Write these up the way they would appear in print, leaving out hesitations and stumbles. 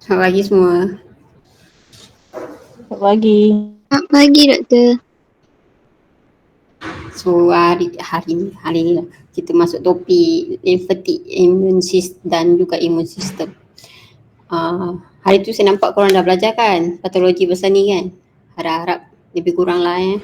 Selamat pagi semua. Selamat pagi. Selamat pagi, Doktor. So hari ni lah kita masuk topik lymphatic immune system dan juga immune system. Hari tu saya nampak korang dah belajar kan patologi pasal ni kan. Harap-harap lebih kurang lah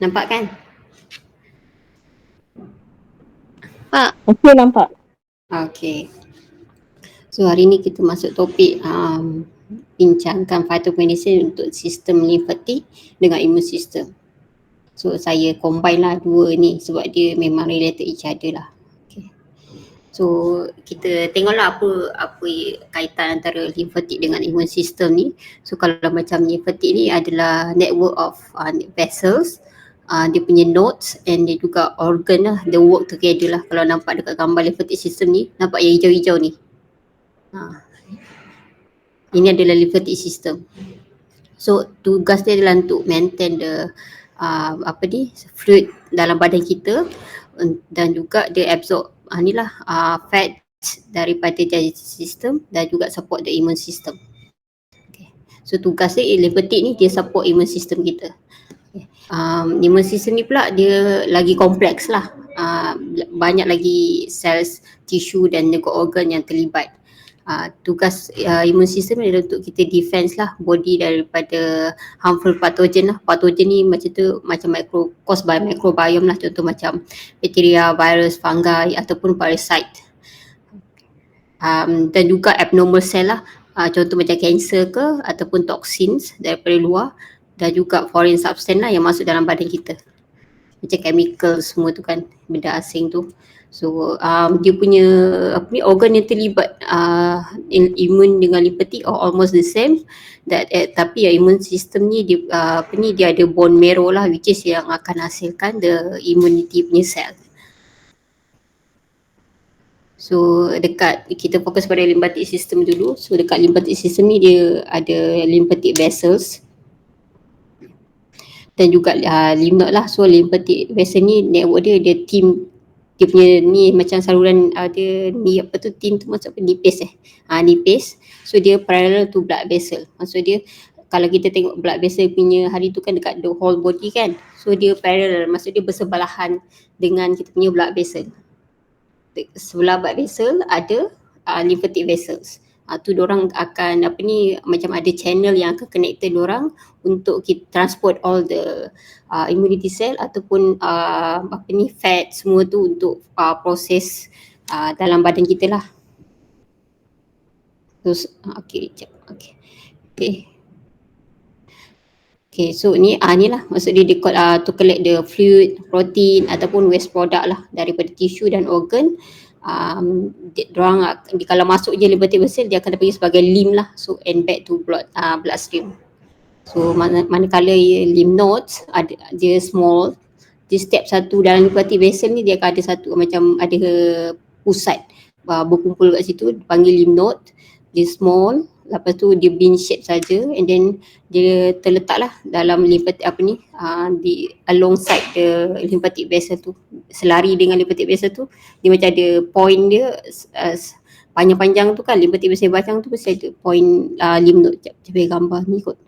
Nampak kan? Pak, Okey, nampak. Okay. So hari ni kita masuk topik bincangkan phytomedicine untuk sistem lymphatic dengan immune system. So saya combine lah dua ni sebab dia memang related each other lah. Okay. So kita tengoklah apa kaitan antara lymphatic dengan immune system ni. So kalau macam lymphatic ni adalah network of vessels, dia punya nodes and dia juga organ lah, they work together lah. Kalau nampak dekat gambar lymphatic system ni, nampak yang hijau-hijau ni. Ini adalah lymphatic system. So tugas dia adalah untuk maintain the fluid dalam badan kita dan juga dia absorb fat daripada digestive system dan juga support the immune system. Okay. So tugas dia lymphatic ni dia support immune system kita. Okay. Immune system ni pula dia lagi kompleks lah. Banyak lagi cells, tissue dan juga organ yang terlibat. Tugas immune system adalah untuk kita defense lah body daripada harmful pathogen lah. Pathogen ni macam caused by microbiome lah, contoh macam bacteria, virus, fungi ataupun parasite. Dan juga abnormal cell lah, contoh macam cancer ke ataupun toxins daripada luar dan juga foreign substance lah yang masuk dalam badan kita. Macam chemical semua tu kan, benda asing tu. So dia punya organ yang terlibat immune dengan lymphatic almost the same tapi immune system ni dia ada bone marrow lah, which is yang akan hasilkan the immunity punya cell. So dekat kita fokus pada lymphatic system dulu. So dekat lymphatic system ni dia ada lymphatic vessels dan juga lymph node lah. So lymphatic vessel ni network dia team, dia punya ni macam saluran dia ni team tu maksud apa, nipis nipis. So dia parallel to blood vessel. Maksud dia kalau kita tengok blood vessel punya hari tu kan dekat the whole body kan. So dia parallel, maksud dia bersebelahan dengan kita punya blood vessel. Sebelah blood vessel ada lymphatic vessels. Tu diorang akan macam ada channel yang akan connected diorang untuk kita transport all the immunity cell ataupun fat semua tu untuk proses dalam badan kita lah. Terus jap. Okay. Okay, so ni lah maksud dia to collect the fluid, protein ataupun waste product lah daripada tisu dan organ. Kalau masuk je lymphatic vessel, dia akan dipanggil sebagai lymph lah, so and back to bloodstream. So manakala lymph nodes dia small, di step satu dalam lymphatic vessel ni dia akan ada satu macam ada pusat berkumpul kat situ, dipanggil lymph node. Dia small, lepas tu dia bean shape saja, and then dia terletak lah dalam lymphatic di alongside the lymphatic vessel tu, selari dengan lymphatic vessel tu. Dia macam ada point dia panjang-panjang tu kan, lymphatic vessel panjang tu mesti ada point lymph node. Saya bagi gambar ni kot.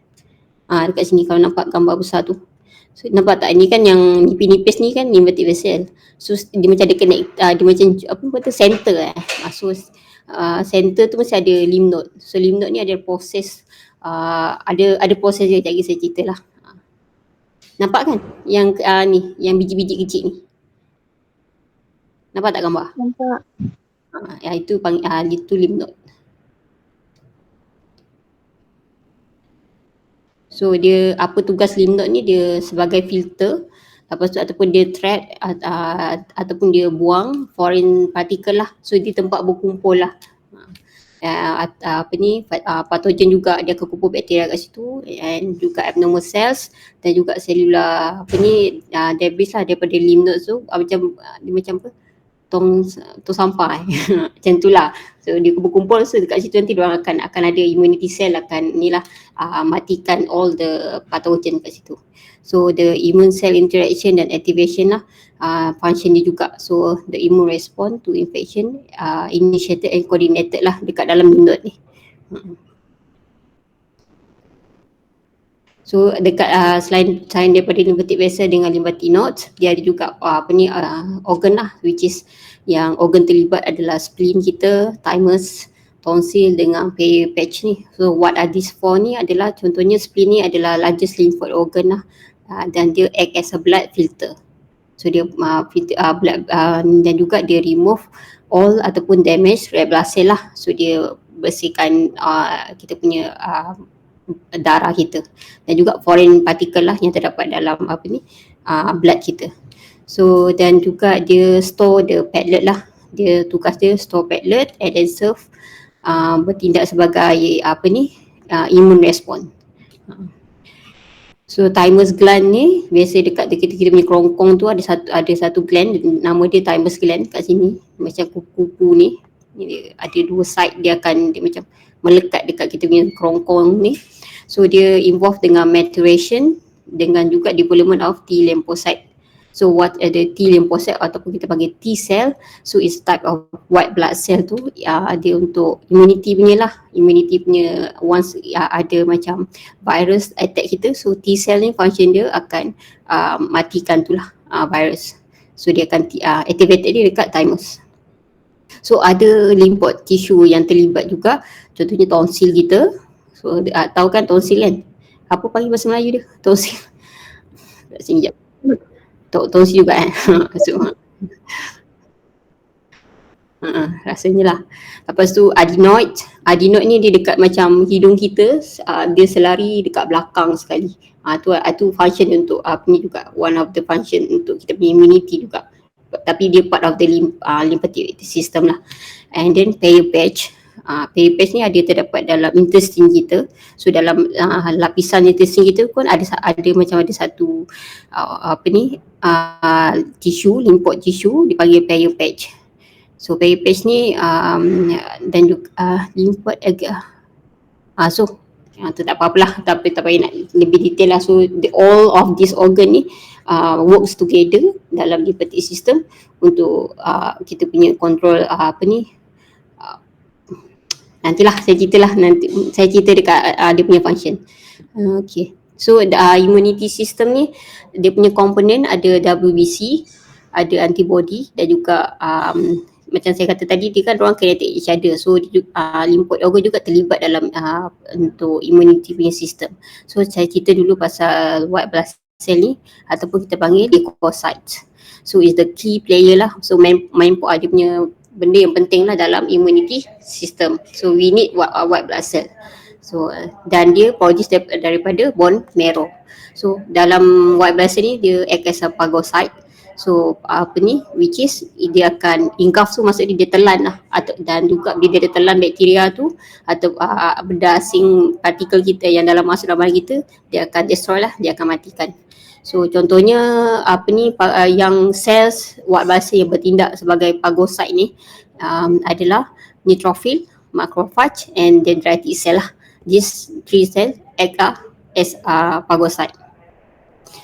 Dekat sini kalau nampak gambar besar tu. So, nampak tak, ni kan yang nipis-nipis ni kan lymphatic vessel. So dia macam ada connect, dia macam apa kata center So center tu mesti ada lymph node. So lymph node ni ada proses ada proses dia, sekejap lagi saya cerita lah. Nampak kan yang ni, yang biji-biji kecil ni? Nampak tak gambar? Nampak. Itu itu lymph node. So dia apa tugas lymph node ni, dia sebagai filter, lepas tu ataupun dia trap ataupun dia buang foreign particle lah. So dia tempat berkumpul lah patogen juga, dia akan kumpul bakteria kat situ, and juga abnormal cells dan juga selular debris lah daripada lymph nodes tu. Dia macam apa, tong sampah macam tu lah. So dia berkumpul, so dekat situ nanti diorang akan ada immunity cell akan matikan all the pathogen kat situ. So the immune cell interaction dan activation lah function dia juga. So the immune response to infection initiated and coordinated lah dekat dalam lymph node ni. So dekat selain daripada lymphatic vessel dengan lymphatic nodes, dia ada juga organ lah, which is yang organ terlibat adalah spleen kita, thymus, tonsil dengan Peyer's patch ni. So what are these four ni adalah, contohnya spleen ni adalah largest lymphoid organ lah, dan dia act as a blood filter. So dia filter blood, dan juga dia remove all ataupun damage red blood cell lah. So dia bersihkan kita punya darah kita, dan juga foreign particle lah yang terdapat dalam blood kita. So dan juga dia store the platelet lah, dia tugas dia store platelet and then serve bertindak sebagai immune response. So thymus gland ni biasa dekat kita punya kerongkong tu ada satu gland, nama dia thymus gland kat sini, macam kupu-kupu ni. Ada dua side, dia macam melekat dekat kita punya kerongkong ni. So dia involve dengan maturation dengan juga development of T lymphocyte. So what are the T lymphocyte ataupun kita panggil T cell? So it's type of white blood cell tu, dia untuk immunity punya lah. Immunity punya once ada macam virus attack kita, so T cell ni function dia akan matikan tu lah virus. So dia akan activated dia dekat thymus. So ada lymphoid tissue yang terlibat juga, contohnya tonsil kita. So tahu kan tonsil kan? Apa panggil bahasa Melayu dia? Tonsil. Kat sini jap. Tonsil juga so, rasanya lah. Lepas tu adenoid. Adenoid ni dia dekat macam hidung kita, dia selari dekat belakang sekali. Tu function untuk ni juga, one of the function untuk kita punya immunity juga. Tapi dia part of the lymphatic system lah. And then Peyer's patch. Peyer's patch ni ada terdapat dalam intestine kita. So dalam lapisan intestine kita pun ada macam ada satu tissue, lymphoid tissue, dipanggil Peyer's patch. So Peyer's patch ni dan juga lymphoid so tu tak apa-apalah, tak payah nak lebih detail lah. So all of this organ ni works together dalam lymphatic system untuk kita punya control nantilah saya cerita dekat dia punya function. Okay. So immunity system ni dia punya komponen ada WBC, ada antibody, dan juga macam saya kata tadi, dia kan orang kinetic each other. So lymphoid organ juga terlibat dalam untuk immunity punya system. So saya cerita dulu pasal white blood cell ni ataupun kita panggil leukocytes. So is the key player lah. So main dia punya benda yang penting lah dalam immunity system. So we need white blood cell. So dan dia produce daripada bone marrow. So dalam white blood cell ni dia act as a phagocyte. So apa ni, which is dia akan engulf tu, maksudnya dia telan lah, atau dan juga bila dia telan bakteria tu atau benda asing, partikel kita yang masuk dalam badan kita, dia akan destroy lah, dia akan matikan. So contohnya apa ni yang cells white blood cell yang bertindak sebagai phagocyte ni adalah neutrophil, macrophage and dendritic cell lah. These three cells act as phagocyte.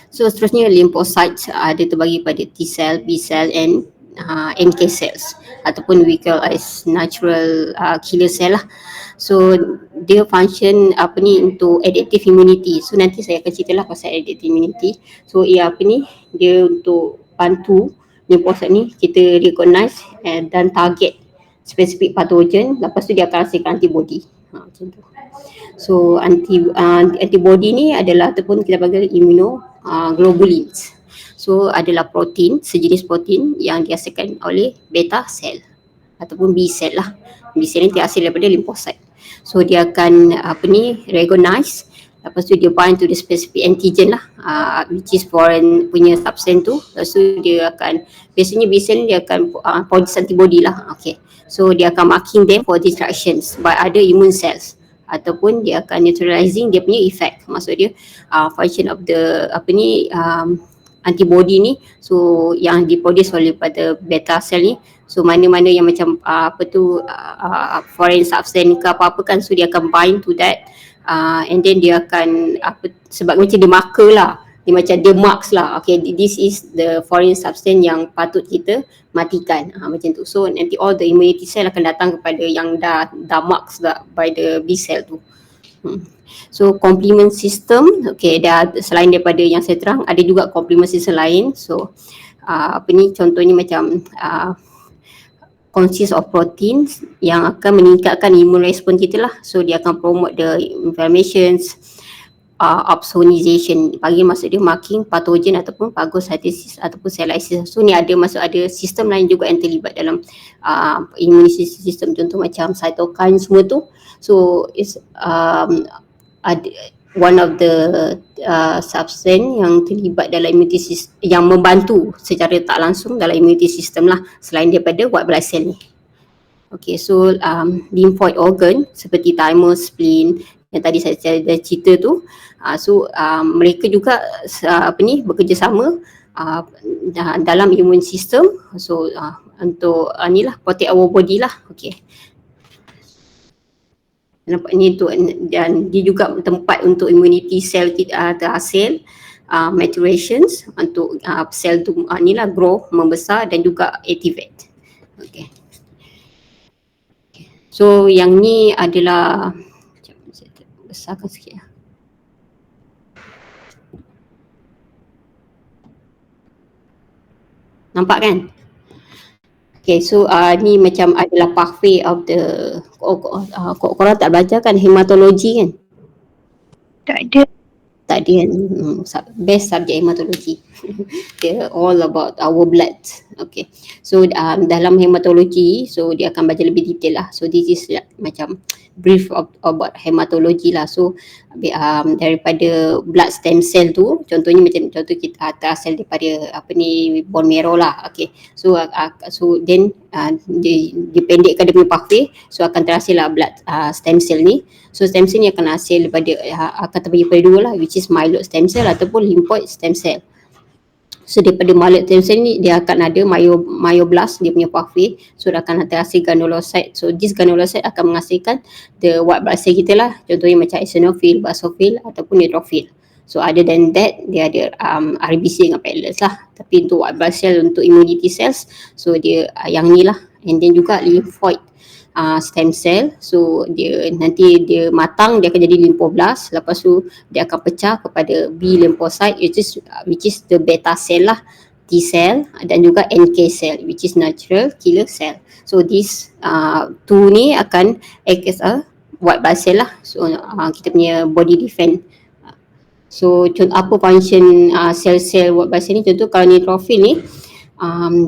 So seterusnya lymphocytes dia terbagi pada T cell, B cell and NK cells ataupun we call as natural killer cell lah. So dia function apa ni untuk adaptive immunity. So nanti saya akan ceritalah pasal adaptive immunity. So apa ni, dia untuk bantu lymphocyte ni kita recognize dan target spesifik pathogen, lepas tu dia akan hasilkan antibody. Macam tu. So antibody ni adalah ataupun kita panggil immunoglobulins. So adalah protein, sejenis protein yang dihasilkan oleh beta cell ataupun B cell lah. B cell ni dihasil daripada lymphocyte. So dia akan recognize, lepas tu dia bind to the specific antigen lah, which is foreign punya substance tu. Lepas tu dia akan, biasanya B cell ni dia akan produce antibody lah. Okay. So dia akan marking them for destructions by other immune cells, ataupun dia akan neutralizing dia punya effect. Maksud dia function of the antibody ni, so yang diproduce oleh pada beta cell ni, so mana-mana yang macam foreign substance ke apa-apa kan, so dia akan bind to that and then dia akan sebab macam dia marker lah, dia macam dia marks lah, okay, this is the foreign substance yang patut kita matikan, macam tu. So nanti all the immunity cell akan datang kepada yang dah marks dah by the B cell tu. So complement system, okay, selain daripada yang saya terang, ada juga complement system lain. So contohnya macam consist of proteins yang akan meningkatkan immune response kita lah. So dia akan promote the inflammations, opsonization, panggil maksud dia marking pathogen ataupun phagocytosis ataupun cell lysis. So ni ada sistem lain juga yang terlibat dalam immunity system, contoh macam cytokine semua tu. So it's one of the substance yang terlibat dalam immunity system, yang membantu secara tak langsung dalam immunity system lah, selain daripada white blood cell ni. Okay, so lymphoid organ seperti thymus, spleen yang tadi saya cerita tu, mereka juga bekerjasama dalam immune system. So untuk inilah protect our body lah. Okay. Nampak ni tu, dan dia juga tempat untuk immunity cell kita terhasil, maturations untuk sel tu grow, membesar dan juga activate. Okay. So yang ni adalah, saya besarkan sikit lah. Nampak kan? Okay, so ni macam adalah pathway of the, korang tak belajar kan hematologi kan? Tak ada. Tak ada kan? Best subject hematologi. They're all about our blood. Okay, so dalam hematologi, so dia akan baca lebih detail lah. So this is macam brief about hematologi lah. So daripada blood stem cell tu, contohnya macam contoh kita terhasil daripada bone marrow lah. Okay, so then dipendekkan dia punya pathway, so akan terhasil lah blood stem cell ni. So stem cell ni akan hasil daripada akan terbagi pada dua lah, which is myeloid stem cell ataupun lymphoid stem cell. So daripada myeloid stem cell ni dia akan ada myoblast, dia punya pathway. So dia akan terhasil granulocyte. So this granulocyte akan menghasilkan the white blood cell kita lah. Contohnya macam eosinophil, basophil ataupun neutrophil. So other than that, dia ada RBC dengan platelets lah. Tapi untuk white blood cell, untuk immunity cells, so dia yang ni lah. And then juga lymphoid stem cell, so dia nanti dia matang, dia akan jadi lymphoblast. Lepas tu dia akan pecah kepada B lymphocyte, which is the beta cell lah, T cell dan juga NK cell, which is natural killer cell. So this two ni akan act as a white blood cell lah. So kita punya body defense. So apa function sel-sel white blood cell ni? Contoh kalau neutrophil ni,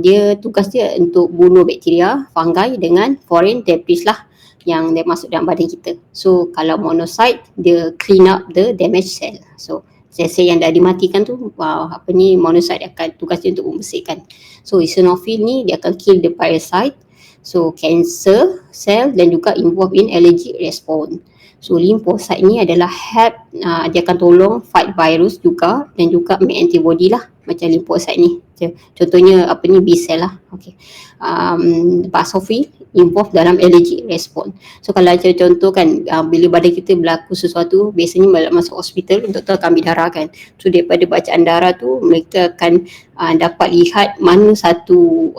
Dia tugas dia untuk bunuh bakteria, fungi dengan foreign debris lah yang dia masuk dalam badan kita. So kalau monocyte dia clean up the damaged cell. So sel-sel yang dah dimatikan tu monocyte akan tugas dia untuk membersihkan. So eosinophil ni dia akan kill the parasite. So cancer cell dan juga involve in allergic response. So lymphocyte ni adalah help, dia akan tolong fight virus juga dan juga make antibody lah macam lymphocyte ni. Contohnya B cell lah. Okay. Basophil involve dalam allergic response. So kalau macam contoh kan, bila badan kita berlaku sesuatu, biasanya masuk hospital, doktor akan ambil darah kan. So daripada bacaan darah tu mereka akan dapat lihat mana satu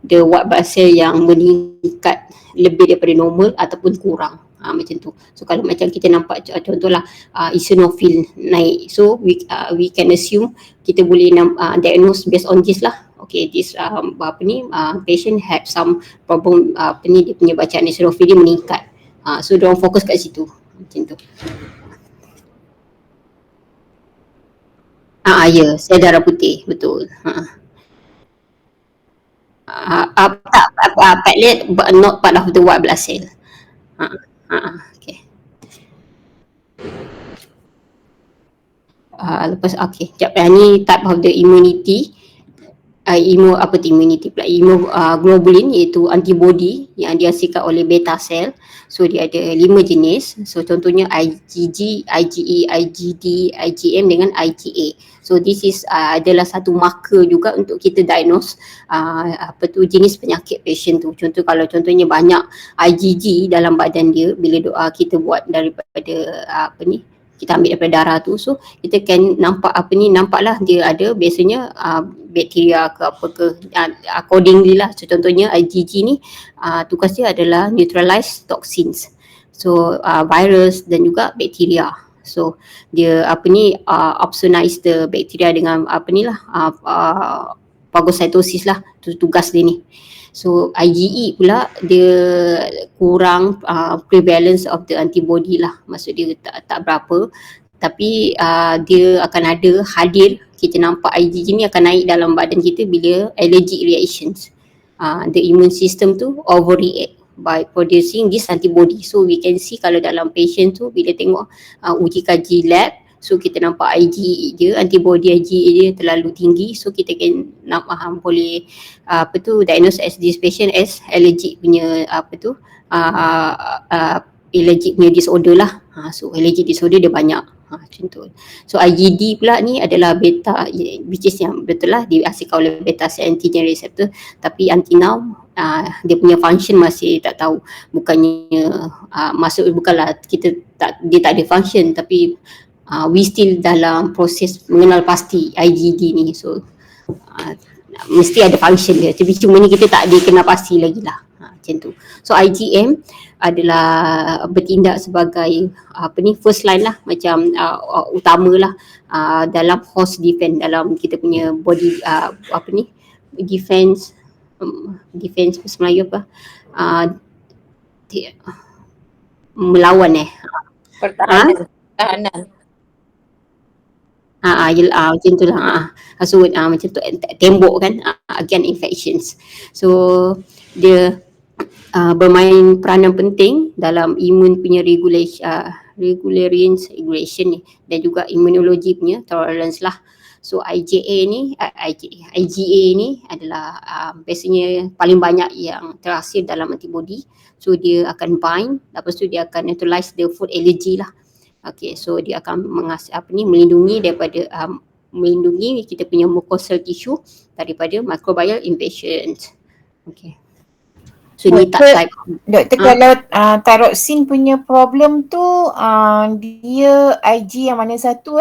the white blood cell yang meningkat lebih daripada normal ataupun kurang. Macam tu. So kalau macam kita nampak contohlah eosinophil naik, so we can assume kita boleh diagnose based on this lah. Okay, this patient have some problem, dia punya bacaan eosinophil dia meningkat. So diorang fokus kat situ. Macam tu. Ya, sel darah putih, betul. Platelet but not part of the white blood cell. Okay. Lepas sekejap, ni type of the immunity. Immunity pula, globulin iaitu antibody yang dihasilkan oleh beta cell. So dia ada 5 jenis. So contohnya IgG, IgE, IgD, IgM dengan IgA. So this is adalah satu marker juga untuk kita diagnose jenis penyakit patient tu. Contohnya banyak IgG dalam badan dia, bila kita buat daripada kita ambil daripada darah tu, so kita can nampaklah dia ada biasanya bakteria ke apa ke, accordingly lah. So contohnya IgG ni tugas dia adalah neutralize toxins, so virus dan juga bakteria. So dia opsonize the bacteria dengan phagocytosis lah, tu tugas dia ni. So IgE pula dia kurang prevalence of the antibody lah, maksud dia tak berapa, tapi dia akan ada hadir, kita nampak IgG ni akan naik dalam badan kita bila allergic reactions. The immune system tu overreact by producing this antibody. So we can see kalau dalam patient tu bila tengok uji kaji lab, so kita nampak IgE dia, antibody IgE dia terlalu tinggi, so kita can boleh diagnose as this patient as allergic punya allergic punya disorder lah. So allergic disorder dia banyak. Macam tu. So IgD pula ni adalah beta, which is yang betul lah dihasilkan oleh beta cell antigen receptor, tapi until now dia punya function masih tak tahu. Bukanlah dia tak ada function, tapi we still dalam proses mengenal pasti IgD ni. So mesti ada function dia, tapi cuma ni kita tak ada kenal pasti lagi lah. Macam tu. So IgM adalah bertindak sebagai first line lah, macam utama lah dalam host defense, dalam kita punya body defense bahasa Melayu melawan pertahanan. Macam tu lah. So macam tu, tembok kan against infections. So dia bermain peranan penting dalam imun punya regulation ni, dan juga immunology punya tolerance lah. So IgA ni adalah biasanya paling banyak yang terhasil dalam antibody. So dia akan bind, lepas tu dia akan neutralize the food allergy lah. Okay, so dia akan melindungi daripada melindungi kita punya mucosal tissue daripada microbial infections. Okay. So ni type. Doktor, kalau thyroxine punya problem tu dia Ig yang mana satu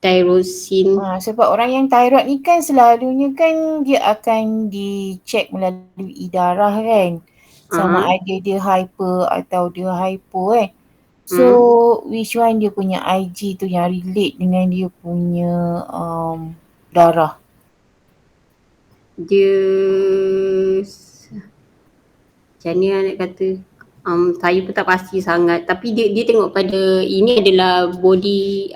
Thyroxine. Sebab orang yang thyroid ni kan selalunya kan dia akan dicek melalui darah kan, sama ada dia hyper atau dia hypo So which one dia punya Ig tu yang relate dengan dia punya darah? Dia macam ni nak kata, saya pun tak pasti sangat, tapi dia tengok pada ini adalah body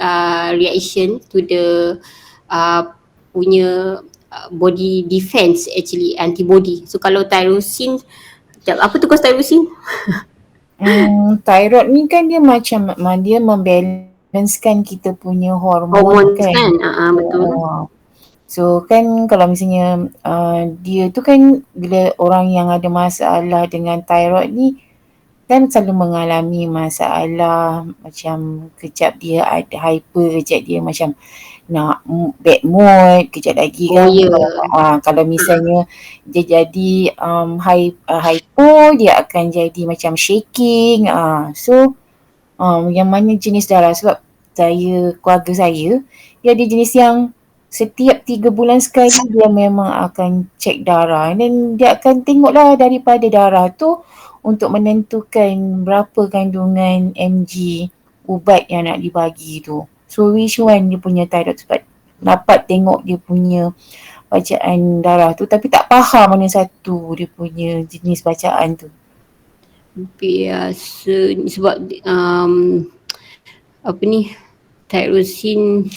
reaction to the punya body defense actually, antibody. So kalau tyrosine, apa tu kos tyrosine? Thyroid ni kan dia macam dia membalancekan kita punya hormon Hormones kan. kan, betul. So kan kalau misalnya dia tu kan bila orang yang ada masalah dengan thyroid ni kan selalu mengalami masalah macam kejap dia ada hyper, kejap dia macam nak bad mood, kejap lagi kan. Kalau misalnya dia jadi hypo, dia akan jadi macam shaking. So yang mana jenis darah, sebab keluarga saya, dia ada jenis yang setiap 3 bulan sekali dia memang akan cek darah, dan dia akan tengoklah daripada darah tu untuk menentukan berapa kandungan mg ubat yang nak dibagi tu. So which one dia punya thyroid, sebab dapat tengok dia punya bacaan darah tu tapi tak faham mana satu dia punya jenis bacaan tu. Biasa sebab tyrosine.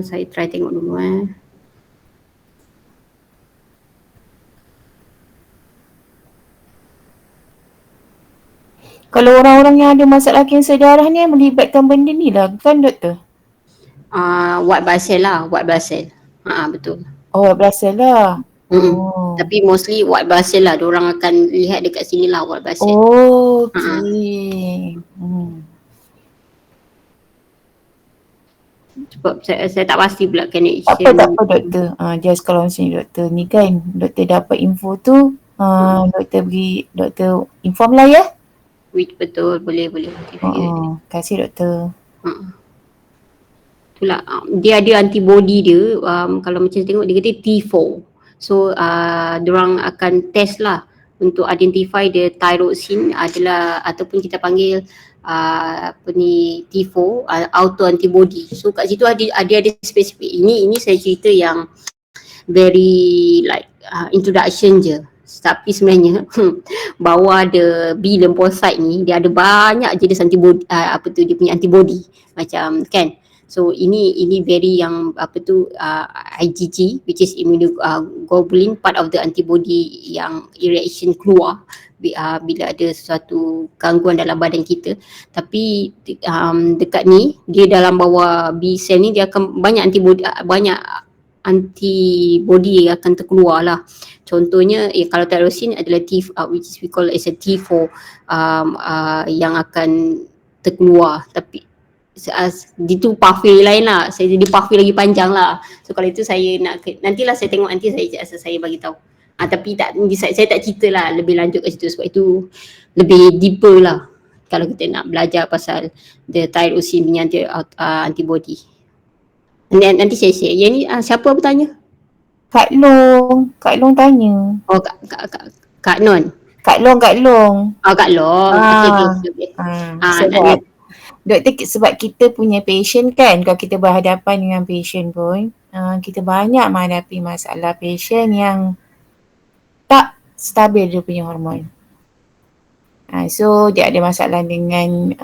Saya try tengok dulu Kalau orang-orang yang ada masalah kanser darah ni melibatkan benda ni lah kan doktor? White blood cell lah, white blood cell. Betul. White blood cell lah. Tapi mostly white blood cell lah, diorang akan lihat dekat sini lah white blood cell. Okay. Sebab saya tak pasti pula kan. Tak apa doktor. Just kalau macam ni doktor ni kan, doktor dapat info tu, doktor inform lah ya. Betul, boleh. Kasih doktor. Itulah, dia ada antibody dia, kalau macam tengok dia kata T4. So diorang akan test lah untuk identify the tyrosine adalah, ataupun kita panggil T4 auto antibody. So kat situ ada spesifik. Ini saya cerita yang very like introduction je. Tapi sebenarnya bawah ada B lymphocyte ni, dia ada banyak jenis antibody, dia punya antibody macam kan. So ini very yang IgG, which is immunoglobulin, part of the antibody yang reaction keluar bila ada sesuatu gangguan dalam badan kita. Tapi dekat ni, dia dalam bawah B cell ni, dia akan banyak antibody akan terkeluar lah. Contohnya kalau tyrosine adalah which is we call as a T4 yang akan terkeluar. Tapi itu pathway lain lah. Saya jadi pathway lagi panjang lah. So kalau itu saya nantilah saya tengok, nanti saya bagi tahu. Tapi saya tak cerita lah lebih lanjut kat situ, sebab itu lebih deeper lah kalau kita nak belajar pasal the tyrosine punya antibody. Nanti saya share. Yang ni siapa bertanya? Kak Long tanya. Kak Non. Kak Long. Kak Long. Okay. Doktor, sebab kita punya patient kan, kalau kita berhadapan dengan patient pun, kita banyak menghadapi masalah patient yang tak stabil dia punya hormon. So dia ada masalah dengan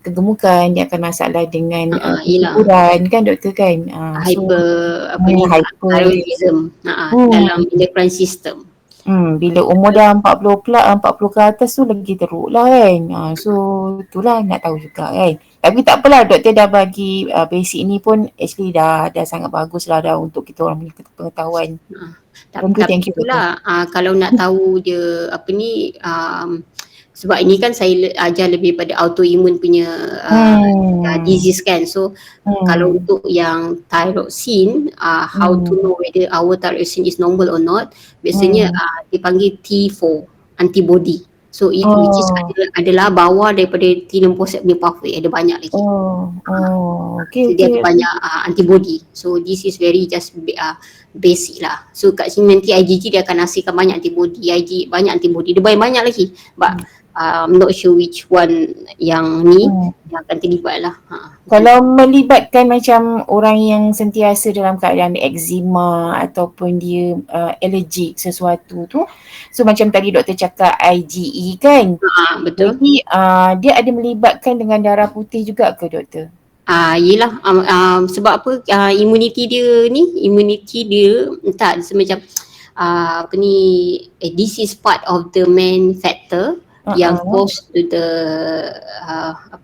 kegemukan, dia akan masalah dengan kesuburan kan doktor kan. Hyperthyroidism dalam endocrine system. Bila umur dah 40 ke atas tu lagi teruk lah kan. So itulah nak tahu juga kan. Tapi tak apalah, doktor dah bagi basic ni pun actually dah sangat bagus lah dah untuk kita orang punya pengetahuan. Tapi itulah kalau nak tahu dia sebab ini kan saya ajar lebih pada autoimmune punya disease kan. So kalau untuk yang thyroxine, how to know whether our thyroxine is normal or not, biasanya dipanggil T4 antibody. So it which is adalah bawah daripada T lymphocyte punya pathway, ada banyak lagi. Okay. Dia ada banyak antibody. So this is very just basic lah. So kat sini nanti IgG dia akan hasilkan banyak antibody, banyak antibody. Dia banyak lagi. But I'm not sure which one yang ni yang akan terlibat lah. Kalau melibatkan macam orang yang sentiasa dalam keadaan eczema ataupun dia allergic sesuatu tu, so macam tadi doktor cakap IgE kan, betul. Jadi dia ada melibatkan dengan darah putih juga ke doktor? Yelah sebab apa immunity dia entah semacam apa ni this is part of the main factor yang cause to the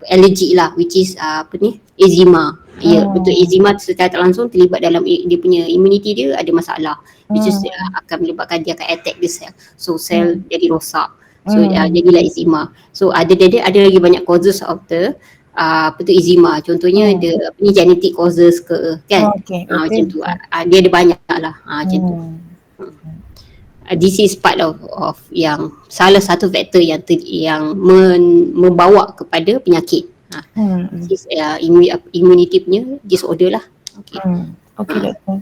allergic lah, which is apa ni eczema. Ya, betul, eczema secara tak langsung terlibat dalam dia punya immunity dia ada masalah, which is akan menyebabkan dia akan attack the cell, so sel jadi rosak, so jadilah eczema. So ada lagi banyak causes of the apa tu eczema, contohnya dia apa ni genetic causes ke kan, macam tu. Dia ada banyak lah macam tu. This is part of yang salah satu faktor yang membawa kepada penyakit. This is immunity punya disorder lah. Okay, doktor.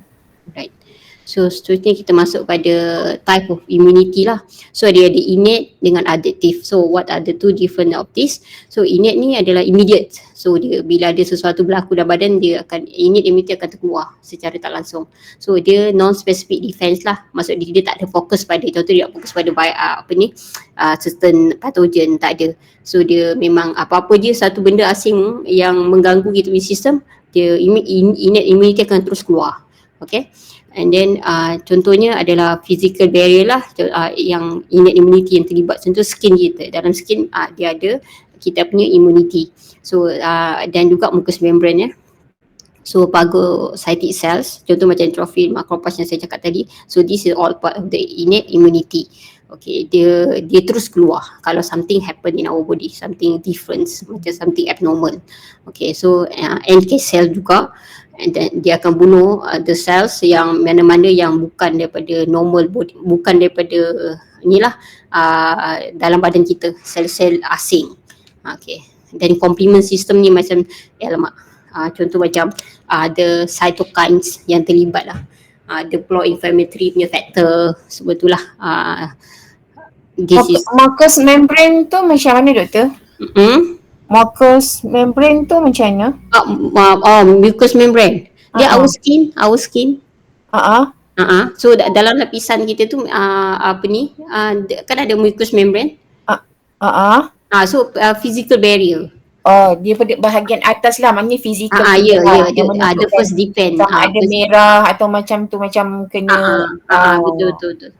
Right. So seterusnya kita masuk pada type of immunity lah. So dia ada innate dengan adaptive. So what are the two different of this? So innate ni adalah immediate. So dia bila ada sesuatu berlaku dalam badan, dia akan innate immunity akan terkeluar secara tak langsung. So dia non-specific defense lah. Maksud dia tak ada fokus pada, contoh dia tak fokus pada certain pathogen, tak ada. So dia memang apa-apa je satu benda asing yang mengganggu kita punya sistem, dia innate immunity akan terus keluar. Okay. And then contohnya adalah physical barrier lah, yang innate immunity yang terlibat. Contoh skin kita, dalam skin dia ada kita punya immunity. So dan juga mucous membrane so phagocytic cells, contoh macam neutrophil, macrophage yang saya cakap tadi. So this is all part of the innate immunity. Okay, dia terus keluar kalau something happen in our body, something different, macam something abnormal. Okay, so NK cell juga, and then dia akan bunuh the cells yang mana-mana yang bukan daripada normal body, bukan daripada inilah dalam badan kita, sel-sel asing. Okay, dan complement system ni macam contoh macam the cytokines yang terlibat lah, the pro-inflammatory punya factor, sebetullah. Mucous membrane tu macam mana, doktor? Mucous membrane tu macam mana? Mucous membrane. Dia our skin. So dalam lapisan kita tu apa ni? Kan ada mucous membrane. So physical barrier. Oh, dia pada bahagian atas lah, maknanya fizikal. The first defense. Sama ada merah atau macam tu, macam kena. Betul.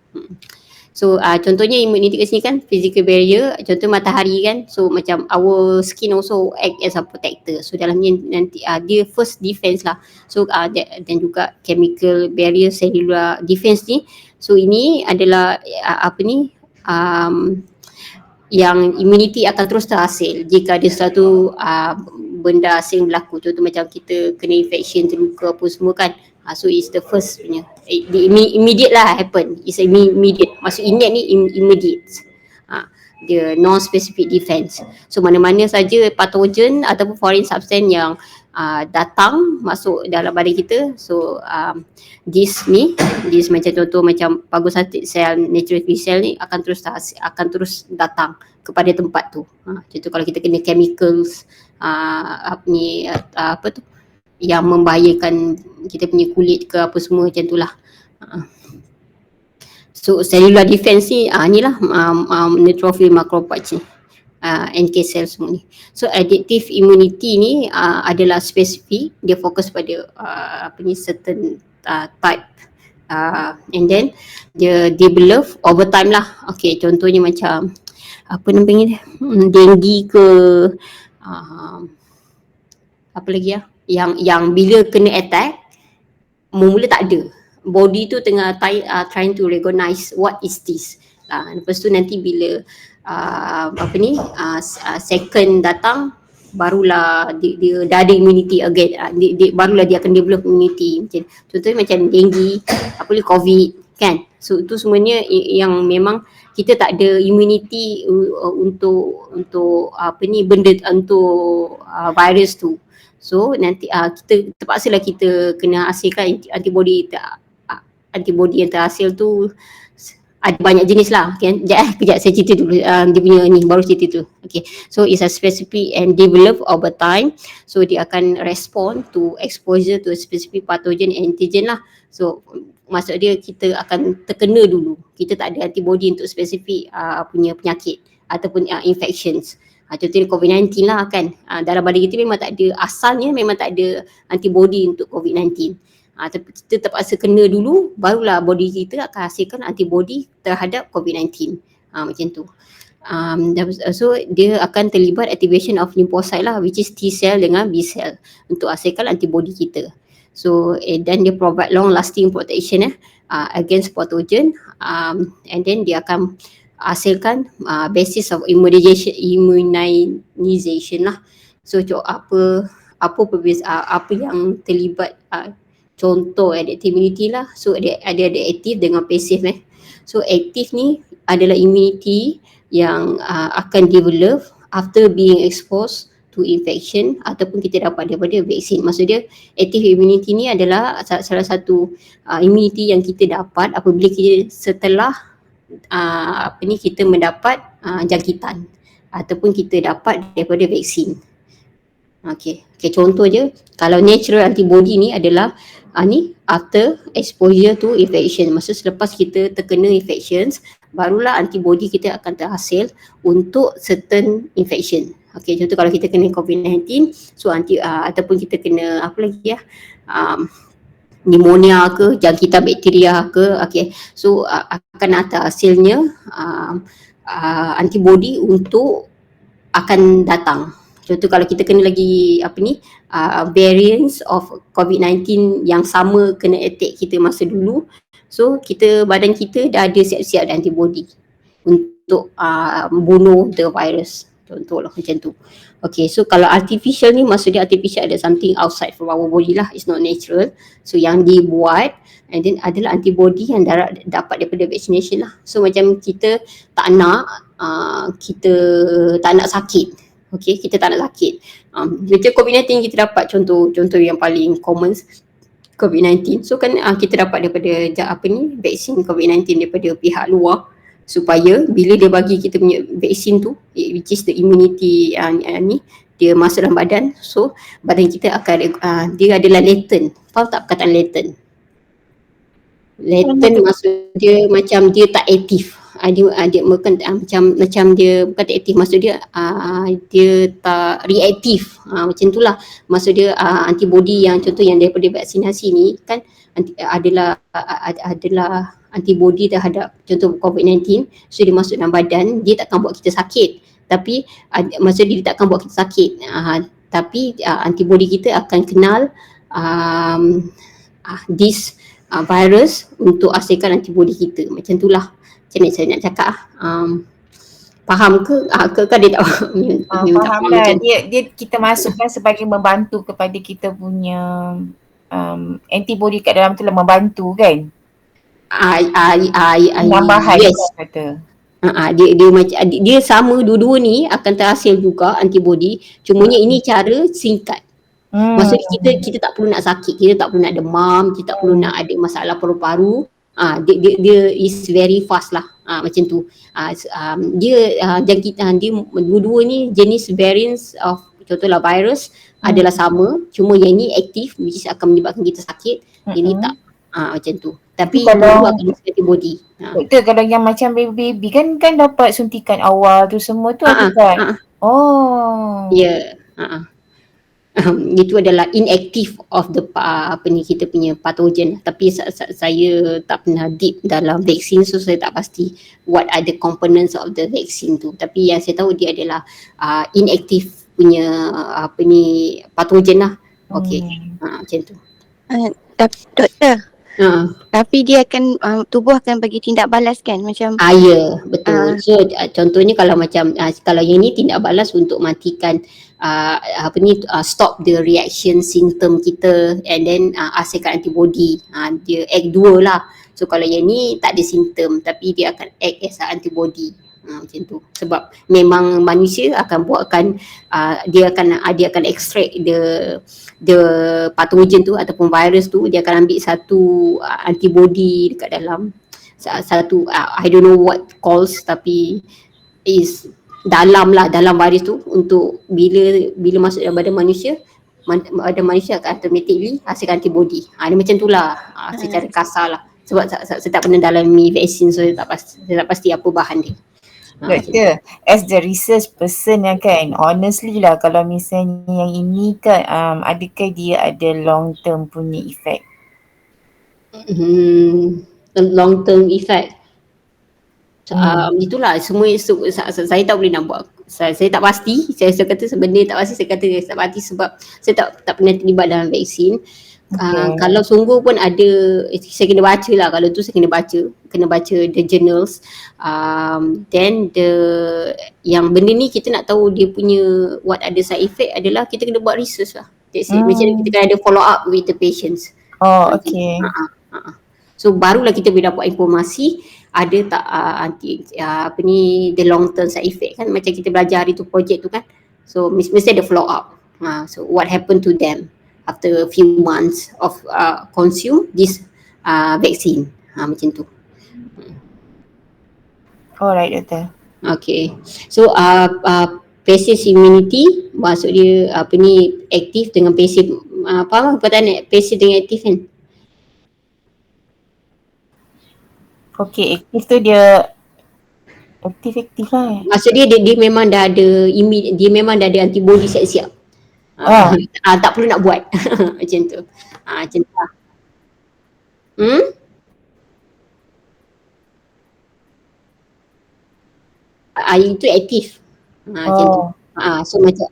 So contohnya immunity kat sini kan physical barrier, contoh matahari kan, so macam our skin also act as a protector. So dalamnya nanti dia first defense lah. So dan juga chemical barrier, cellular defense ni. So ini adalah yang immunity akan terus terhasil jika ada satu benda asing berlaku. Contoh macam kita kena infection, terluka apa semua kan. So it's the first punya immediate lah happen. It's immediate. Maksud innate ni immediate. Dia non-specific defense. So mana-mana saja pathogen ataupun foreign substance yang datang masuk dalam badan kita. So this macam contoh macam phagocytic cell, neutrophil cell ni akan terus datang kepada tempat tu. Contoh kalau kita kena chemicals yang membahayakan kita punya kulit ke apa semua macam tu lah. So cellular defense ni inilah neutrophil, macrophage ni, NK cell semua ni. So adaptive immunity ni adalah spesifik, dia fokus pada certain type, and then dia develop over time lah. Okay, contohnya macam apa namanya dia, dengue ke apa lagi yang bila kena attack mula tak ada, body tu tengah trying to recognize what is this. Lepas tu nanti bila second datang, barulah dia dah ada immunity again. Barulah dia akan develop immunity. Contohnya macam dengue, COVID kan. So itu semuanya yang memang kita tak ada immunity untuk benda untuk virus tu. So nanti kita terpaksalah kita kena hasilkan antibody yang terhasil tu. Ada banyak jenis lah kan. Kejap saya cerita dulu dia punya ni, baru cerita tu. Okay, so it's a specific and develop over time. So dia akan respond to exposure to a specific pathogen antigen lah. So maksud dia kita akan terkena dulu, kita tak ada antibody untuk spesifik punya penyakit ataupun infections. Contohnya COVID-19 lah kan. Dalam badan kita memang tak ada, asalnya memang tak ada antibody untuk COVID-19. Tapi kita terpaksa kena dulu, barulah body kita akan hasilkan antibody terhadap COVID-19. Macam tu. So dia akan terlibat activation of lymphocyte lah, which is T cell dengan B cell untuk hasilkan antibody kita. So then dia provide long lasting protection against pathogen, and then dia akan hasilkan basis of immunization lah. So apa yang terlibat, contoh adaptive immunity lah. So ada aktif dengan pasif So aktif ni adalah immunity yang akan develop after being exposed to infection ataupun kita dapat daripada vaksin. Maksud dia active immunity ni adalah salah satu immunity yang kita dapat apabila kita setelah kita mendapat jangkitan ataupun kita dapat daripada vaksin. Okay, contoh je, kalau natural antibody ni adalah after exposure to infection. Maksud selepas kita terkena infections, barulah antibody kita akan terhasil untuk certain infection. Okay, contoh kalau kita kena COVID-19, so ataupun kita kena apa lagi pneumonia ke, jangkitan bakteria ke, so akan ada hasilnya antibody untuk akan datang. Contoh kalau kita kena lagi variants of COVID-19 yang sama kena attack kita masa dulu, so badan kita dah ada siap-siap antibody untuk bunuh the virus. Contoh lah macam tu. Okay, so kalau artificial ni, maksudnya artificial ada something outside from our body lah, it's not natural. So yang dibuat and then adalah antibody yang dapat daripada vaccination lah. So macam kita tak nak sakit. Okay, kita tak nak sakit. Macam COVID-19 kita dapat contoh yang paling common COVID-19. So kan kita dapat daripada vaksin COVID-19 daripada pihak luar, supaya bila dia bagi kita punya vaksin tu, which is the immunity dia masuk dalam badan, so badan kita akan dia adalah latent. Faham tak perkataan latent? Latent maksud dia macam dia tak aktif. Dia bukan macam dia bukan tak aktif, maksud dia dia tak reaktif. Macam itulah. Maksud dia antibody yang contoh yang daripada vaksinasi ni kan adalah antibody terhadap contoh COVID-19. So dia masuk dalam badan, dia takkan buat kita sakit. Tapi maksud dia takkan buat kita sakit. Tapi antibody kita akan kenal this virus untuk hasilkan antibody kita. Macam itulah. Macam mana saya nak cakap faham ke? Ke dia tak faham? Faham lah. Dia kita masukkan sebagai membantu kepada kita punya antibody kat dalam tu lah, membantu kan? Tambahan yes. Kata. Dia sama, dua-dua ni akan terhasil juga antibody, cumanya ini cara singkat. Maksudnya kita tak perlu nak sakit, kita tak perlu nak demam, kita tak perlu nak ada masalah paru-paru. Dia is very fast lah, macam tu. Dia jangkitan dia dua-dua ni jenis variants of contohlah virus adalah sama, cuma yang ni aktif, which is akan menyebabkan kita sakit, yang ni tak. Macam tu. Tapi kalau akan antibody. Betul, kalau yang macam baby kan dapat suntikan awal tu semua tu ada kan? Ya. Itu adalah inactive of the kita punya pathogen. Tapi saya tak pernah deep dalam vaksin, so saya tak pasti what are the components of the vaccine tu. Tapi yang saya tahu dia adalah inactive punya pathogen lah. Okay. Macam tu. Doktor, tapi dia akan tubuh akan bagi tindak balas kan, macam ya, betul. So contohnya kalau macam kalau yang ni tindak balas untuk matikan stop the reaction symptom kita and then hasilkan antibody. Dia act dua lah. So kalau yang ni tak ada simptom tapi dia akan act as antibody. Macam tu. Sebab memang manusia akan buatkan dia akan extract the pathogen tu ataupun virus tu, dia akan ambil satu antibody dekat dalam satu I don't know what calls, tapi is dalam virus tu untuk bila masuk dalam badan manusia akan automatically hasilkan antibody. Dia macam tu lah secara kasar lah. Sebab saya tak pernah dalami vaksin, so saya tak pasti apa bahan dia. Doktor, as the research person kan, honestly lah kalau misalnya yang ini kan adakah dia ada long term punya effect? Long term effect. Itulah semua saya tak boleh nak buat. Saya tak pasti. Saya kata sebenarnya tak pasti. Saya kata saya tak pasti sebab saya tak pernah terlibat dalam vaksin. Kalau sungguh pun ada, saya kena baca lah. Kalau tu saya kena baca the journals. Then yang benda ni kita nak tahu dia punya what ada side effect adalah kita kena buat research lah. Macam kita kena ada follow up with the patients. Oh, okay. So barulah kita boleh dapat informasi ada tak the long term side effect kan, macam kita belajar hari tu projek tu kan. So mesti ada follow up. So what happened to them after a few months of consume this vaccine. Macam tu. Alright, doktor. Okay. So passive immunity maksud dia aktif dengan passive perkataan passive dengan aktif kan? Okay, aktif tu dia aktif lah. Maksud dia memang dah ada dia memang dah ada antibody siap-siap. Tak perlu nak buat. Macam tu. Macam tu lah. Itu aktif. Macam tu. So macam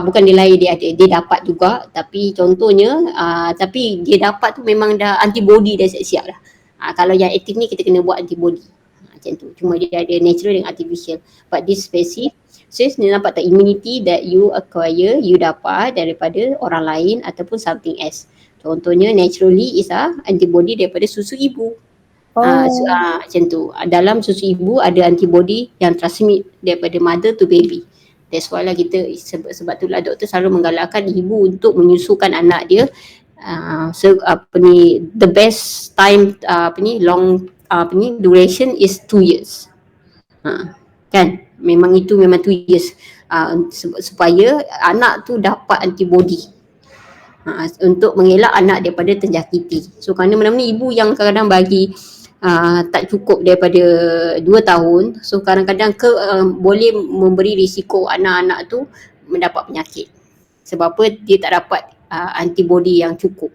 bukan dia lahir dia dapat juga, tapi contohnya tapi dia dapat tu memang dah antibody dah siap-siap dah. Kalau yang aktif ni kita kena buat antibody. Macam tu. Cuma dia ada natural dan artificial. But this passive, so ni nampak tak immunity that you acquire, you dapat daripada orang lain ataupun something else. Contohnya naturally is antibody daripada susu ibu. Macam tu. Dalam susu ibu ada antibody yang transmit daripada mother to baby. That's why lah kita sebab itulah doktor selalu menggalakkan ibu untuk menyusukan anak dia. The best time long duration is 2 years. Kan? Memang 2 years. Supaya anak tu dapat antibody. Untuk mengelak anak daripada terjangkiti. So kerana mana-mana ibu yang kadang-kadang bagi tak cukup daripada 2 tahun, so kadang-kadang boleh memberi risiko anak-anak tu mendapat penyakit. Sebab apa? Dia tak dapat antibody yang cukup.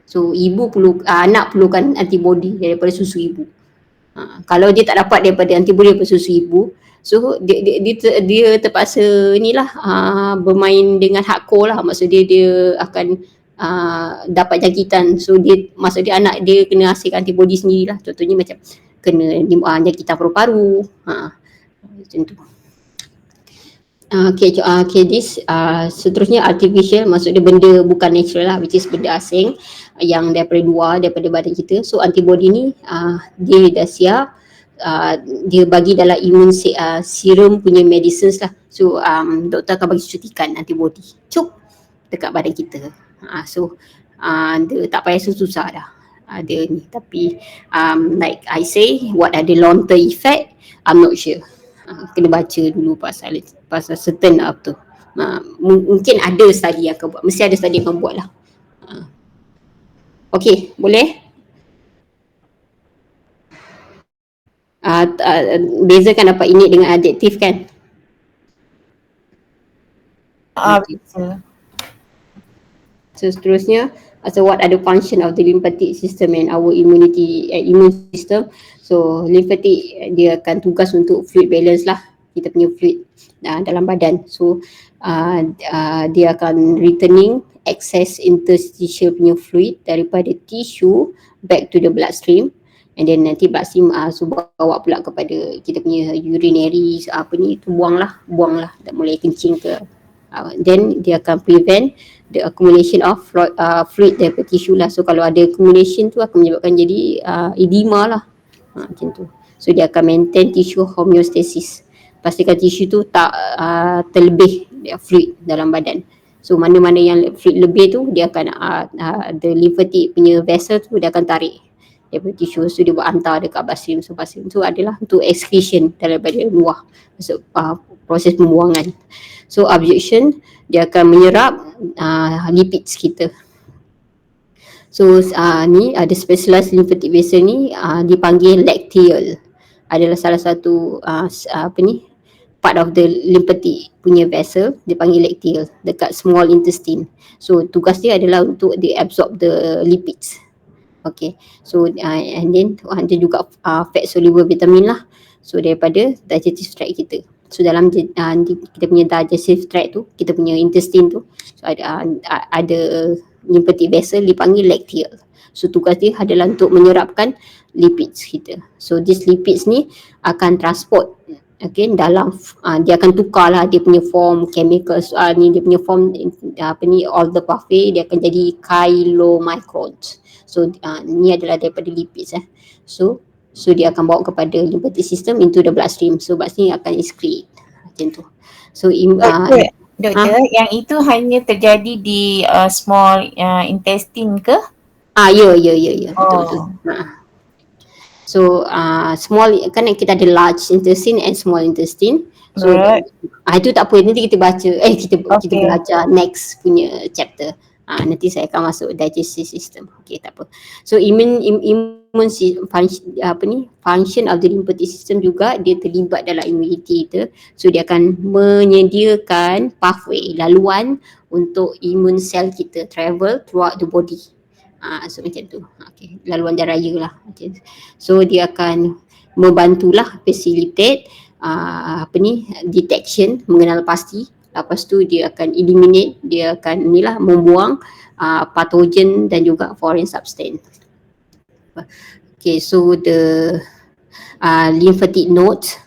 So anak perlukan antibody daripada susu ibu. Kalau dia tak dapat daripada antibody daripada susu ibu, so dia terpaksa bermain dengan hardcore lah. Maksud dia akan dapat jangkitan. So maksud dia anak dia kena hasilkan antibody sendirilah. Contohnya macam kena jangkitan paru-paru. Macam tu. This seterusnya artificial, maksud dia benda bukan natural lah, which is benda asing yang daripada luar, daripada badan kita. So antibody ni dia dah siap, dia bagi dalam immune serum punya medicines lah. So doktor akan bagi suntikan antibody dekat badan kita. So dia tak payah susah dah ada ni. Tapi like I say, what are the long term effect, I'm not sure. Kena baca dulu pasal certain tu. Mungkin ada study yang akan buat, mesti ada study yang akan buat lah. Okay, boleh? Bezakan apa innate dengan adaptive kan? Okay. So seterusnya, so what are the function of the lymphatic system and our immune system? So lymphatic dia akan tugas untuk fluid balance lah, kita punya fluid dalam badan. So dia akan returning excess interstitial punya fluid daripada tissue back to the bloodstream, and then nanti bloodstream bawa pula kepada kita punya urinary buang lah mulai kencing ke. Then dia akan prevent the accumulation of fluid daripada tissue lah. So kalau ada accumulation tu akan menyebabkan jadi edema lah. Macam tu. So dia akan maintain tissue homeostasis. Pastikan tissue tu tak terlebih fluid dalam badan. So mana-mana yang fluid lebih tu dia akan the lymphatic punya vessel tu dia akan tarik daripada tissue. So dia buat hantar dekat bloodstream. So bloodstream tu adalah untuk excretion daripada luar. Maksud proses pembuangan. So absorption dia akan menyerap lipids kita. So ni ada specialized lymphatic vessel ni dipanggil lacteal. adalah salah satu part of the lymphatic punya vessel, dia panggil lacteal dekat small intestine. So tugas dia adalah untuk dia absorb the lipids. Okay, so and then dia juga fat soluble vitamin lah. So daripada digestive tract kita. So dalam kita punya digestive tract tu, kita punya intestine tu, so ada lymphatic vessel dipanggil lacteal. So tugas dia adalah untuk menyerapkan lipids kita. So these lipids ni akan transport, okay, dalam dia akan tukar lah dia punya form chemicals ni, dia punya form all the pathway, dia akan jadi chylomicrons. So ni adalah daripada lipids So dia akan bawa kepada lymphatic system into the bloodstream. So bloodstream akan excrete macam tu. So Doktor, yang itu hanya terjadi di small intestine ke? Ya, betul. So small, kan kita ada large intestine and small intestine. So itu tak apa, nanti kita baca kita belajar next punya chapter. Nanti saya akan masuk digestive system. Okay, tak apa. So immune function of the lymphatic system juga dia terlibat dalam immunity kita. So dia akan menyediakan pathway, laluan untuk immune cell kita travel throughout the body. So macam tu. Okay, laluan darah raya lah. Okay. So dia akan membantulah facilitate detection, mengenal pasti. Lepas tu dia akan eliminate, dia akan membuang pathogen dan juga foreign substance. Okay, so the lymphatic nodes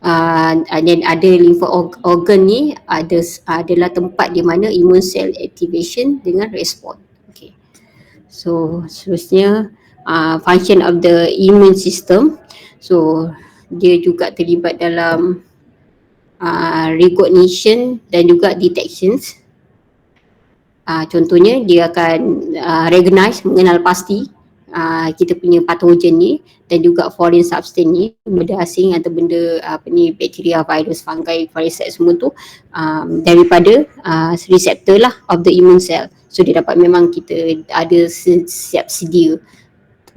and then ada lymph organ ni adalah tempat di mana immune cell activation dengan respon. Okay. So seterusnya function of the immune system. So dia juga terlibat dalam recognition dan juga detections. Contohnya dia akan recognize, mengenal pasti kita punya pathogen ni dan juga foreign substance ni, benda asing atau benda bakteria, virus, fungi, parasite semua tu daripada receptor lah of the immune cell. So dia dapat, memang kita ada siap sedia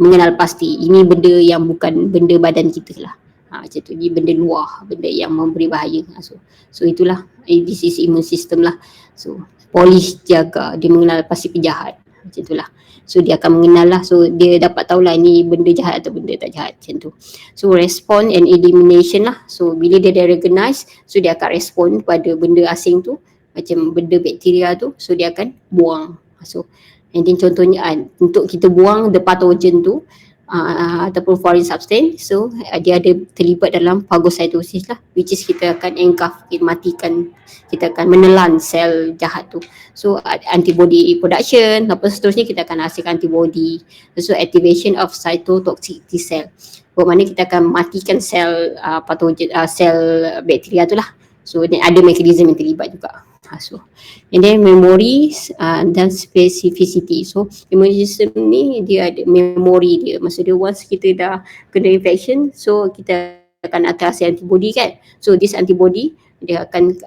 mengenal pasti ini benda yang bukan benda badan kita lah. Macam tu, dia benda luar, benda yang memberi bahaya. So itulah, this is immune system lah. So polish, jaga, dia mengenal pasti penjahat. Macam itulah. So dia akan mengenal lah, so dia dapat tahulah ni benda jahat atau benda tak jahat, macam tu. So respond and elimination lah. So bila dia dah recognize, so dia akan respond pada benda asing tu, macam benda bakteria tu, so dia akan buang. So and then contohnya untuk kita buang the pathogen tu ataupun foreign substance, so dia ada terlibat dalam phagocytosis lah, which is kita akan engulf, kita matikan, kita akan menelan sel jahat tu. So antibody production, lepas seterusnya kita akan hasilkan antibody. So activation of cytotoxic T cell, bermakna kita akan matikan sel pathogen, sel bakteria tu lah. So ada mekanisme yang terlibat juga. So and then memory dan specificity. So immune system ni dia ada memory dia. Maksudnya once kita dah kena infection, so kita akan atrasi antibody kan. So this antibody dia akan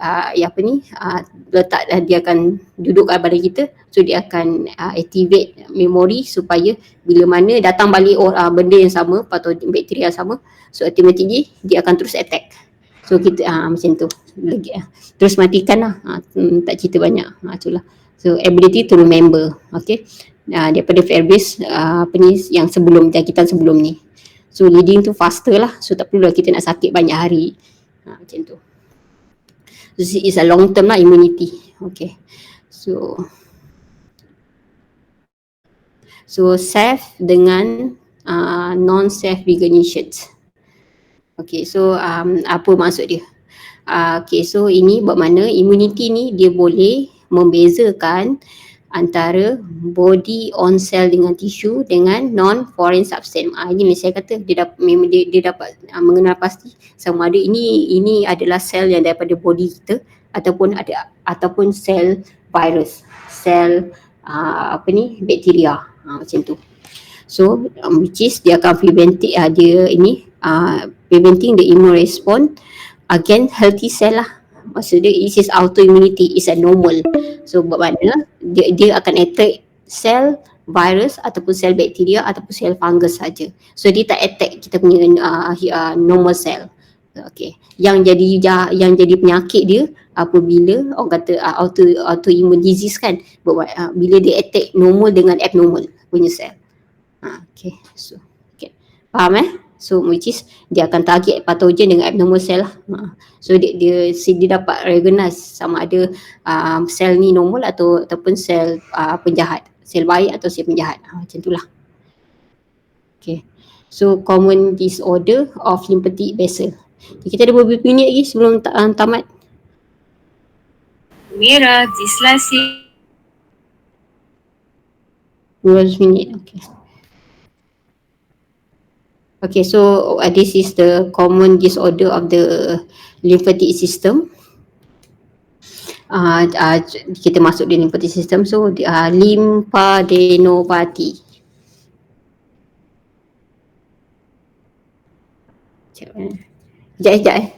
letak, dia akan duduk kat badan kita. So dia akan activate memory supaya bila mana datang balik benda yang sama, pathogen bakteria sama, so automatically dia akan terus attack. So kita macam tu lagi, terus matikan lah, tak cerita banyak. Itulah. So ability to remember, okay, daripada Fairbrace yang sebelum, jangkitan sebelum ni. So leading to faster lah, so tak perlu lah kita nak sakit banyak hari. Macam tu. So it's a long term lah immunity. Okay. So safe dengan non-safe recognitions. Okay, so apa maksud dia? Okay, so ini bermakna immunity ni dia boleh membezakan antara body on cell dengan tisu dengan non-foreign substance. Ini saya kata dia dapat mengenal pasti sama ada ini adalah sel yang daripada body kita ataupun sel virus, sel bakteria, macam tu. So which is dia akan preventing the immune response against healthy cell lah. Maksudnya it is autoimmunity, is a normal. So bermakna dia akan attack sel virus ataupun sel bakteria ataupun sel fungus saja. So dia tak attack kita punya normal cell. Okay. Yang jadi penyakit dia apabila orang kata autoimmune disease kan, bila dia attack normal dengan abnormal punya sel. Okay. So, okay. Faham So which is dia akan target patogen dengan abnormal cell lah. So dia dapat recognize sama ada sel ni normal ataupun sel penjahat, sel baik atau sel penjahat. Macam itulah. Okay. So common disorder of lymphatic vessel. Kita ada beberapa minit lagi sebelum tamat. Mira, dyslexia. 12 minit. Okay. Okay, so this is the common disorder of the lymphatic system. Kita masuk di lymphatic system, so lymphadenopathy. Sekejap.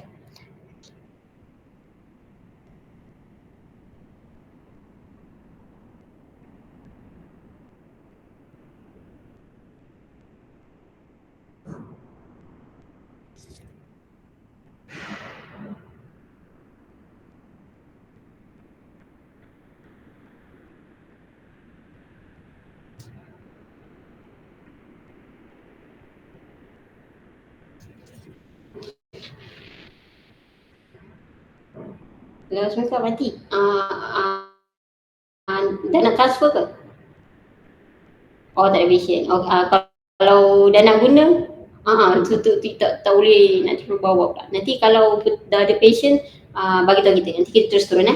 Kalau semester mati, dah nak transfer ke? Oh, tak ada patient. Kalau dah nak guna, tu tak boleh nak terus bawa pula. Nanti kalau dah ada patient, bagi tahu kita. Nanti kita terus turun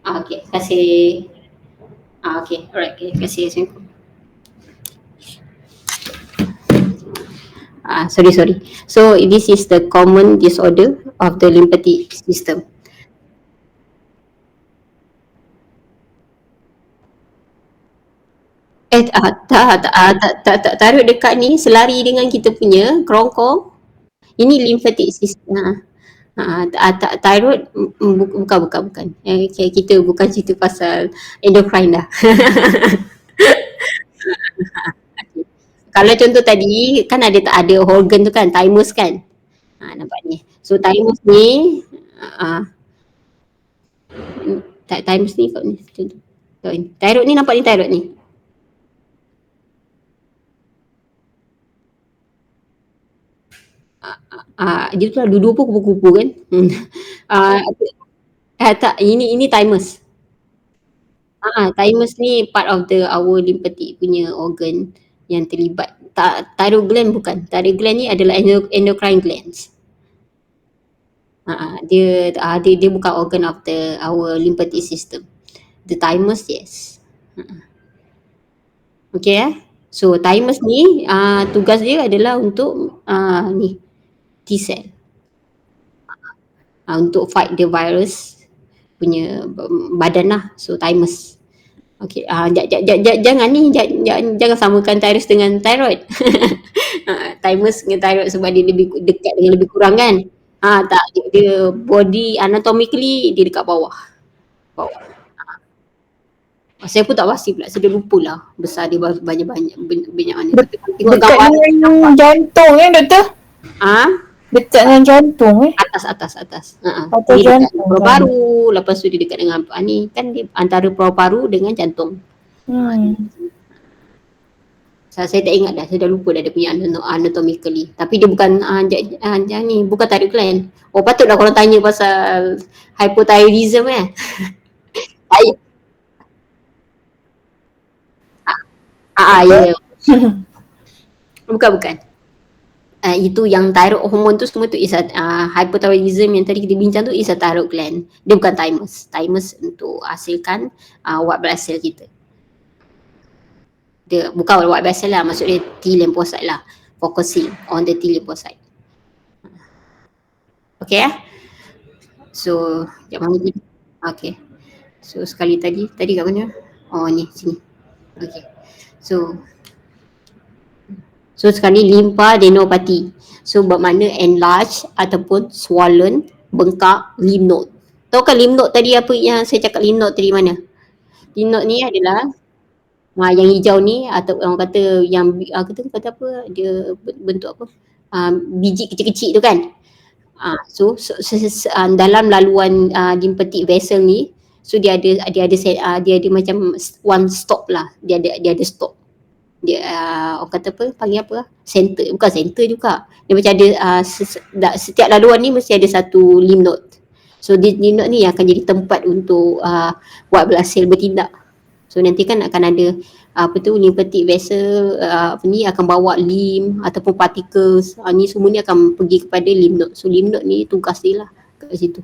okay, terima kasih. Okay, alright, okay, terima kasih. Sorry. So this is the common disorder of the lymphatic system. Taruh dekat ni selari dengan kita punya kerongkong. Ini lymphatic system. Thyroid bukan. Kita bukan cerita pasal endocrine dah. Kalau contoh tadi kan ada organ tu kan, thymus kan. Nampak ni. So thymus ni thymus ni kat ni. Thyroid ni nampak ni thyroid ni. Dia tu lah dua-dua pun kupu-kupu kan. Tak, ini thymus. Thymus ni part of our lymphatic punya organ yang terlibat. Thyroid gland bukan. Thyroid gland ni adalah endocrine glands. Dia bukan organ of our lymphatic system. The thymus, yes. Okay So thymus ni tugas dia adalah untuk ni T-cell. Untuk fight the virus punya badan lah. So thymus. Okay, jangan samakan thymus dengan thyroid. Thymus dengan thyroid sebab dia lebih dekat dengan lebih kurang kan. Tak, dia body anatomically dia dekat bawah. Saya pun tak pasti pula, saya dah lupa lah besar dia banyak-banyak mana. Dekat dengan jantung doktor? Dekat dengan jantung Atas. Atas jantung. Paru-paru, lepas tu dia dekat dengan ni kan dia antara paru-paru dengan jantung. Saya tak ingat dah, saya dah lupa dah dia punya anatomically. Tapi dia bukan ni, bukan thyroid gland. Oh patutlah korang tanya pasal hypothyroidism ya. Bukan. Itu yang thyroid hormone tu semua tu is hypothyroidism yang tadi kita bincang tu is a thyroid gland. Dia bukan thymus. Thymus untuk hasilkan white blood cell kita. Dia bukan white blood cell lah, maksudnya T lymphocyte lah. Focusing on the T lymphocyte. Okay So, jap mana tadi? Okay. So sekali tadi kat mana? Oh ni, sini. Okay. So sekali lymphadenopathy. So bermakna enlarge ataupun swollen, bengkak lymph node. Tahu kan lymph node tadi apa yang saya cakap lymph node tadi mana? Lymph node ni adalah Yang hijau ni atau orang kata yang kata apa, dia bentuk apa? Biji kecil-kecil tu kan. Dalam laluan lymphatic vessel ni, so dia ada macam one stop lah. Dia ada stop. Dia orang kata apa, panggil apa? Center, bukan center juga. Dia macam ada setiap laluan ni mesti ada satu lymph node. So lymph node ni akan jadi tempat untuk white blood cell bertindak. So nanti kan akan ada lymphatic vessel ni akan bawa lymph ataupun particles, ni semua ni akan pergi kepada lymph node. So lymph node ni tugas dia lah kat situ.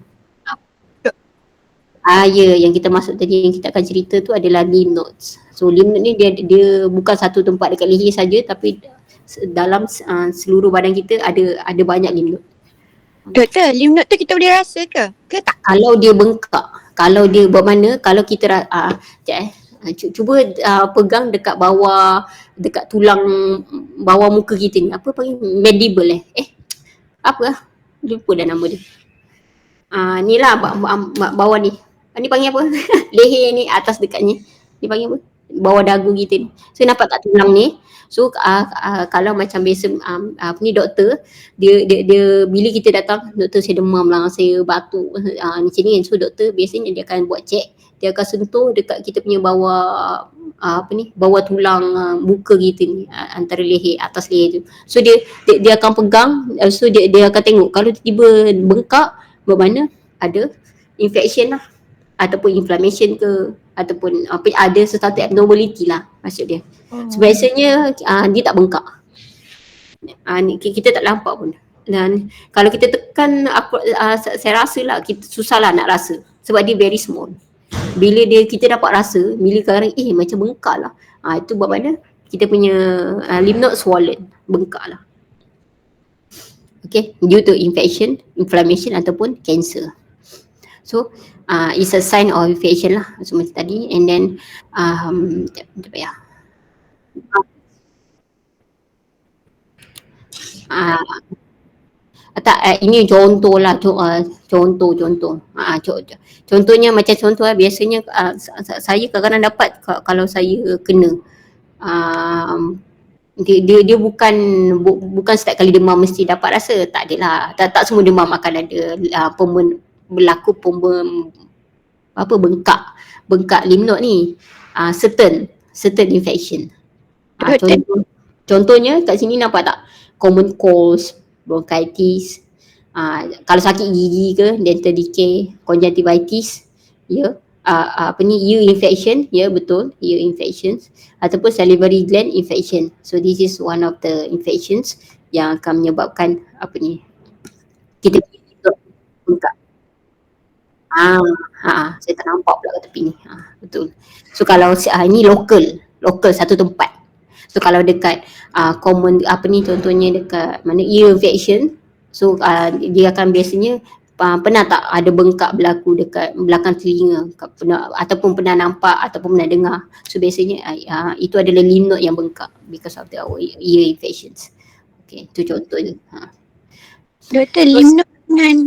Ya, yang kita masuk tadi yang kita akan cerita tu adalah lymph nodes. So lymph node ni dia bukan satu tempat dekat leher saja, tapi dalam seluruh badan kita ada banyak lymph node. Doktor, lymph node tu kita boleh rasa ke? Ke tak? Kalau dia bengkak, kalau dia bermakna, kalau kita cuba pegang dekat bawah, dekat tulang bawah muka kita ni, apa panggil, mandible lupa dah nama dia. Ni lah bawah ni. Ni panggil apa? Leher ni atas dekat ni. Ni panggil apa? Bawah dagu kita ni. So nampak tak tulang ni? So kalau macam biasa doktor, dia bila kita datang, doktor saya demam lah, saya batuk, macam ni kan. So doktor biasanya dia akan buat check, dia akan sentuh dekat kita punya bawah bawah tulang muka kita ni, antara leher, atas leher tu. So dia akan pegang, so dia akan tengok kalau tiba-tiba bengkak, bermakna ada infection lah, ataupun inflammation ke, ataupun ada sesuatu abnormality lah maksud dia. So biasanya dia tak bengkak. Kita tak nampak pun. Dan kalau kita tekan, saya rasa lah kita susah lah nak rasa sebab dia very small. Bila kita dapat rasa, bila kadang macam bengkak lah, itu buat mana kita punya lymph node swollen, bengkak lah. Okay, due to infection, inflammation ataupun cancer. So it's a sign of infection lah, macam tadi. And then ini contoh lah, contohnya macam contoh biasanya saya kadang-kadang dapat kalau saya kena dia bukan setiap kali demam mesti dapat rasa, tak adalah, tak semua demam akan ada berlaku bengkak lymph node ni. Certain infection. Contohnya kat sini nampak tak, common colds, bronchitis, kalau sakit gigi ke, dental decay, conjunctivitis, ear infection, betul, ear infections, ataupun salivary gland infection. So this is one of the infections yang akan menyebabkan kita bengkak. Saya tak nampak pula kat tepi ni. Betul. So kalau ini local satu tempat. So kalau dekat common contohnya dekat mana ear infection, so dia akan biasanya pernah tak ada bengkak berlaku dekat belakang telinga, ataupun pernah nampak ataupun pernah dengar. So biasanya itu adalah lymph node yang bengkak because of the ear infections. Okay, itu contohnya. Doktor, lymph node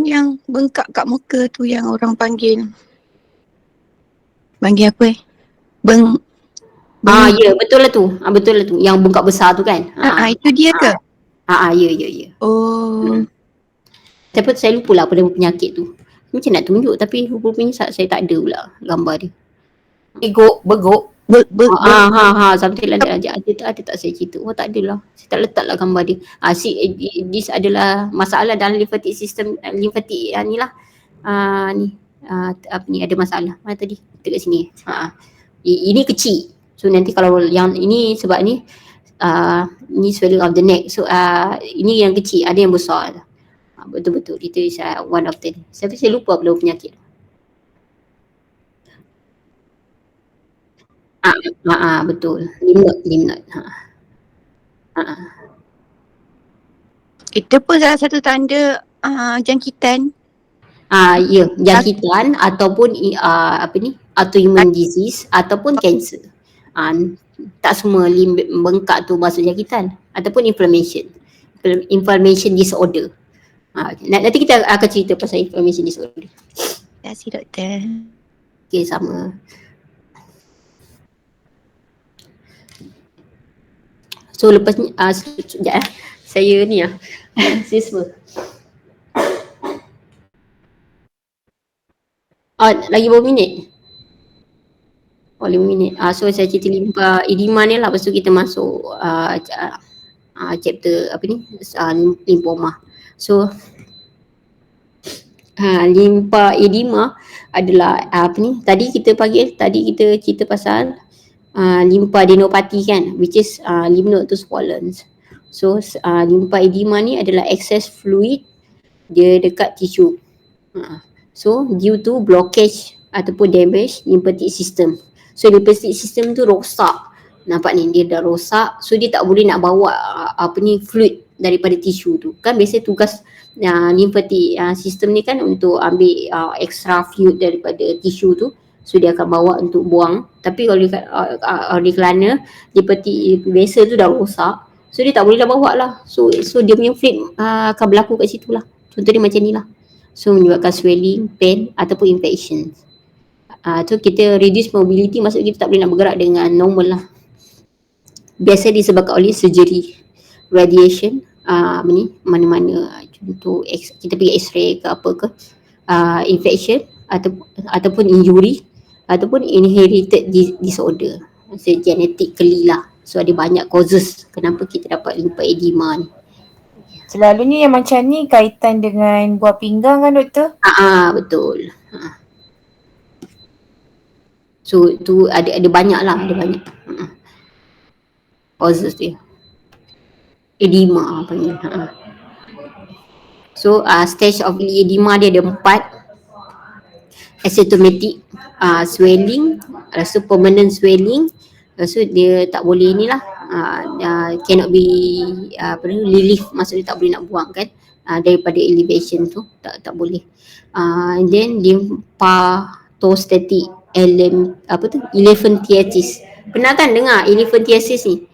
yang bengkak kat muka tu yang orang panggil apa ya, betul lah tu yang bengkak besar tu kan. Itu dia ke? Ya. Oh. Tapi saya lupa lah apa nama penyakit tu. Macam nak tunjuk tapi rupanya saya tak ada pula gambar dia. Beguk. Something like that. Ada tak saya cerita? Oh tak ada lah. Saya tak letak lah gambar dia. This adalah masalah dalam lymphatic system, lymphatic ni lah. Ada masalah. Mana tadi? Dekat sini. Ini kecil. So nanti kalau yang ini sebab ni swelling of the neck. So ini yang kecil, ada yang besar. Betul-betul. Itu is one of them. Saya lupa apa penyakit. Betul. Lymph node. Itu pun salah satu tanda jangkitan. Ya, jangkitan ataupun autoimmune disease ataupun cancer. Tak semua bengkak tu masuk jangkitan ataupun inflammation disorder. Nanti kita akan cerita pasal inflammation disorder. Terima kasih doktor. Okay, sama. So lepas ni, sekejap saya ni siswa. Lagi berapa minit? 5 minit. So saya cerita limpa edema ni lah, lepas tu kita masuk chapter apa ni, lymphoma. So limpa edema adalah apa ni, tadi kita cerita pasal lymphadenopathy kan, which is lymph node tu swollen. So limpa edema ni adalah excess fluid dia dekat tisu. So due to blockage ataupun damage lymphatic system. So lymphatic system tu rosak. Nampak ni, dia dah rosak, so dia tak boleh nak bawa fluid daripada tisu tu. Kan biasa tugas lymphatic system ni kan untuk ambil extra fluid daripada tisu tu. So dia akan bawa untuk buang. Tapi kalau oleh kerana lymphatic vessel tu dah rosak, so dia tak boleh dah bawa lah. So dia punya fluid akan berlaku kat situ lah. Contoh dia macam ni lah. So menyebabkan swelling, pain ataupun infection. Tu kita reduce mobility, maksudnya kita tak boleh nak bergerak dengan normal lah. Biasa disebabkan oleh surgery, radiation, mana-mana contoh kita pergi x-ray ke apa ke, infection ataupun injury ataupun inherited disorder. So genetically lah. So ada banyak causes kenapa kita dapat lymphedema ni. Selalunya yang macam ni kaitan dengan buah pinggang kan doktor? Betul. So tu ada banyak lah, ada banyak causes dia. Edema panggil. So stage of edema dia ada 4. Asymptomatic swelling, rasa permanent swelling. So dia tak boleh ni lah, cannot be relief, maksudnya tak boleh nak buang kan, daripada elevation tu tak boleh. And then lymphocytic elephantiasis. Pernah kan dengar elephantiasis ni?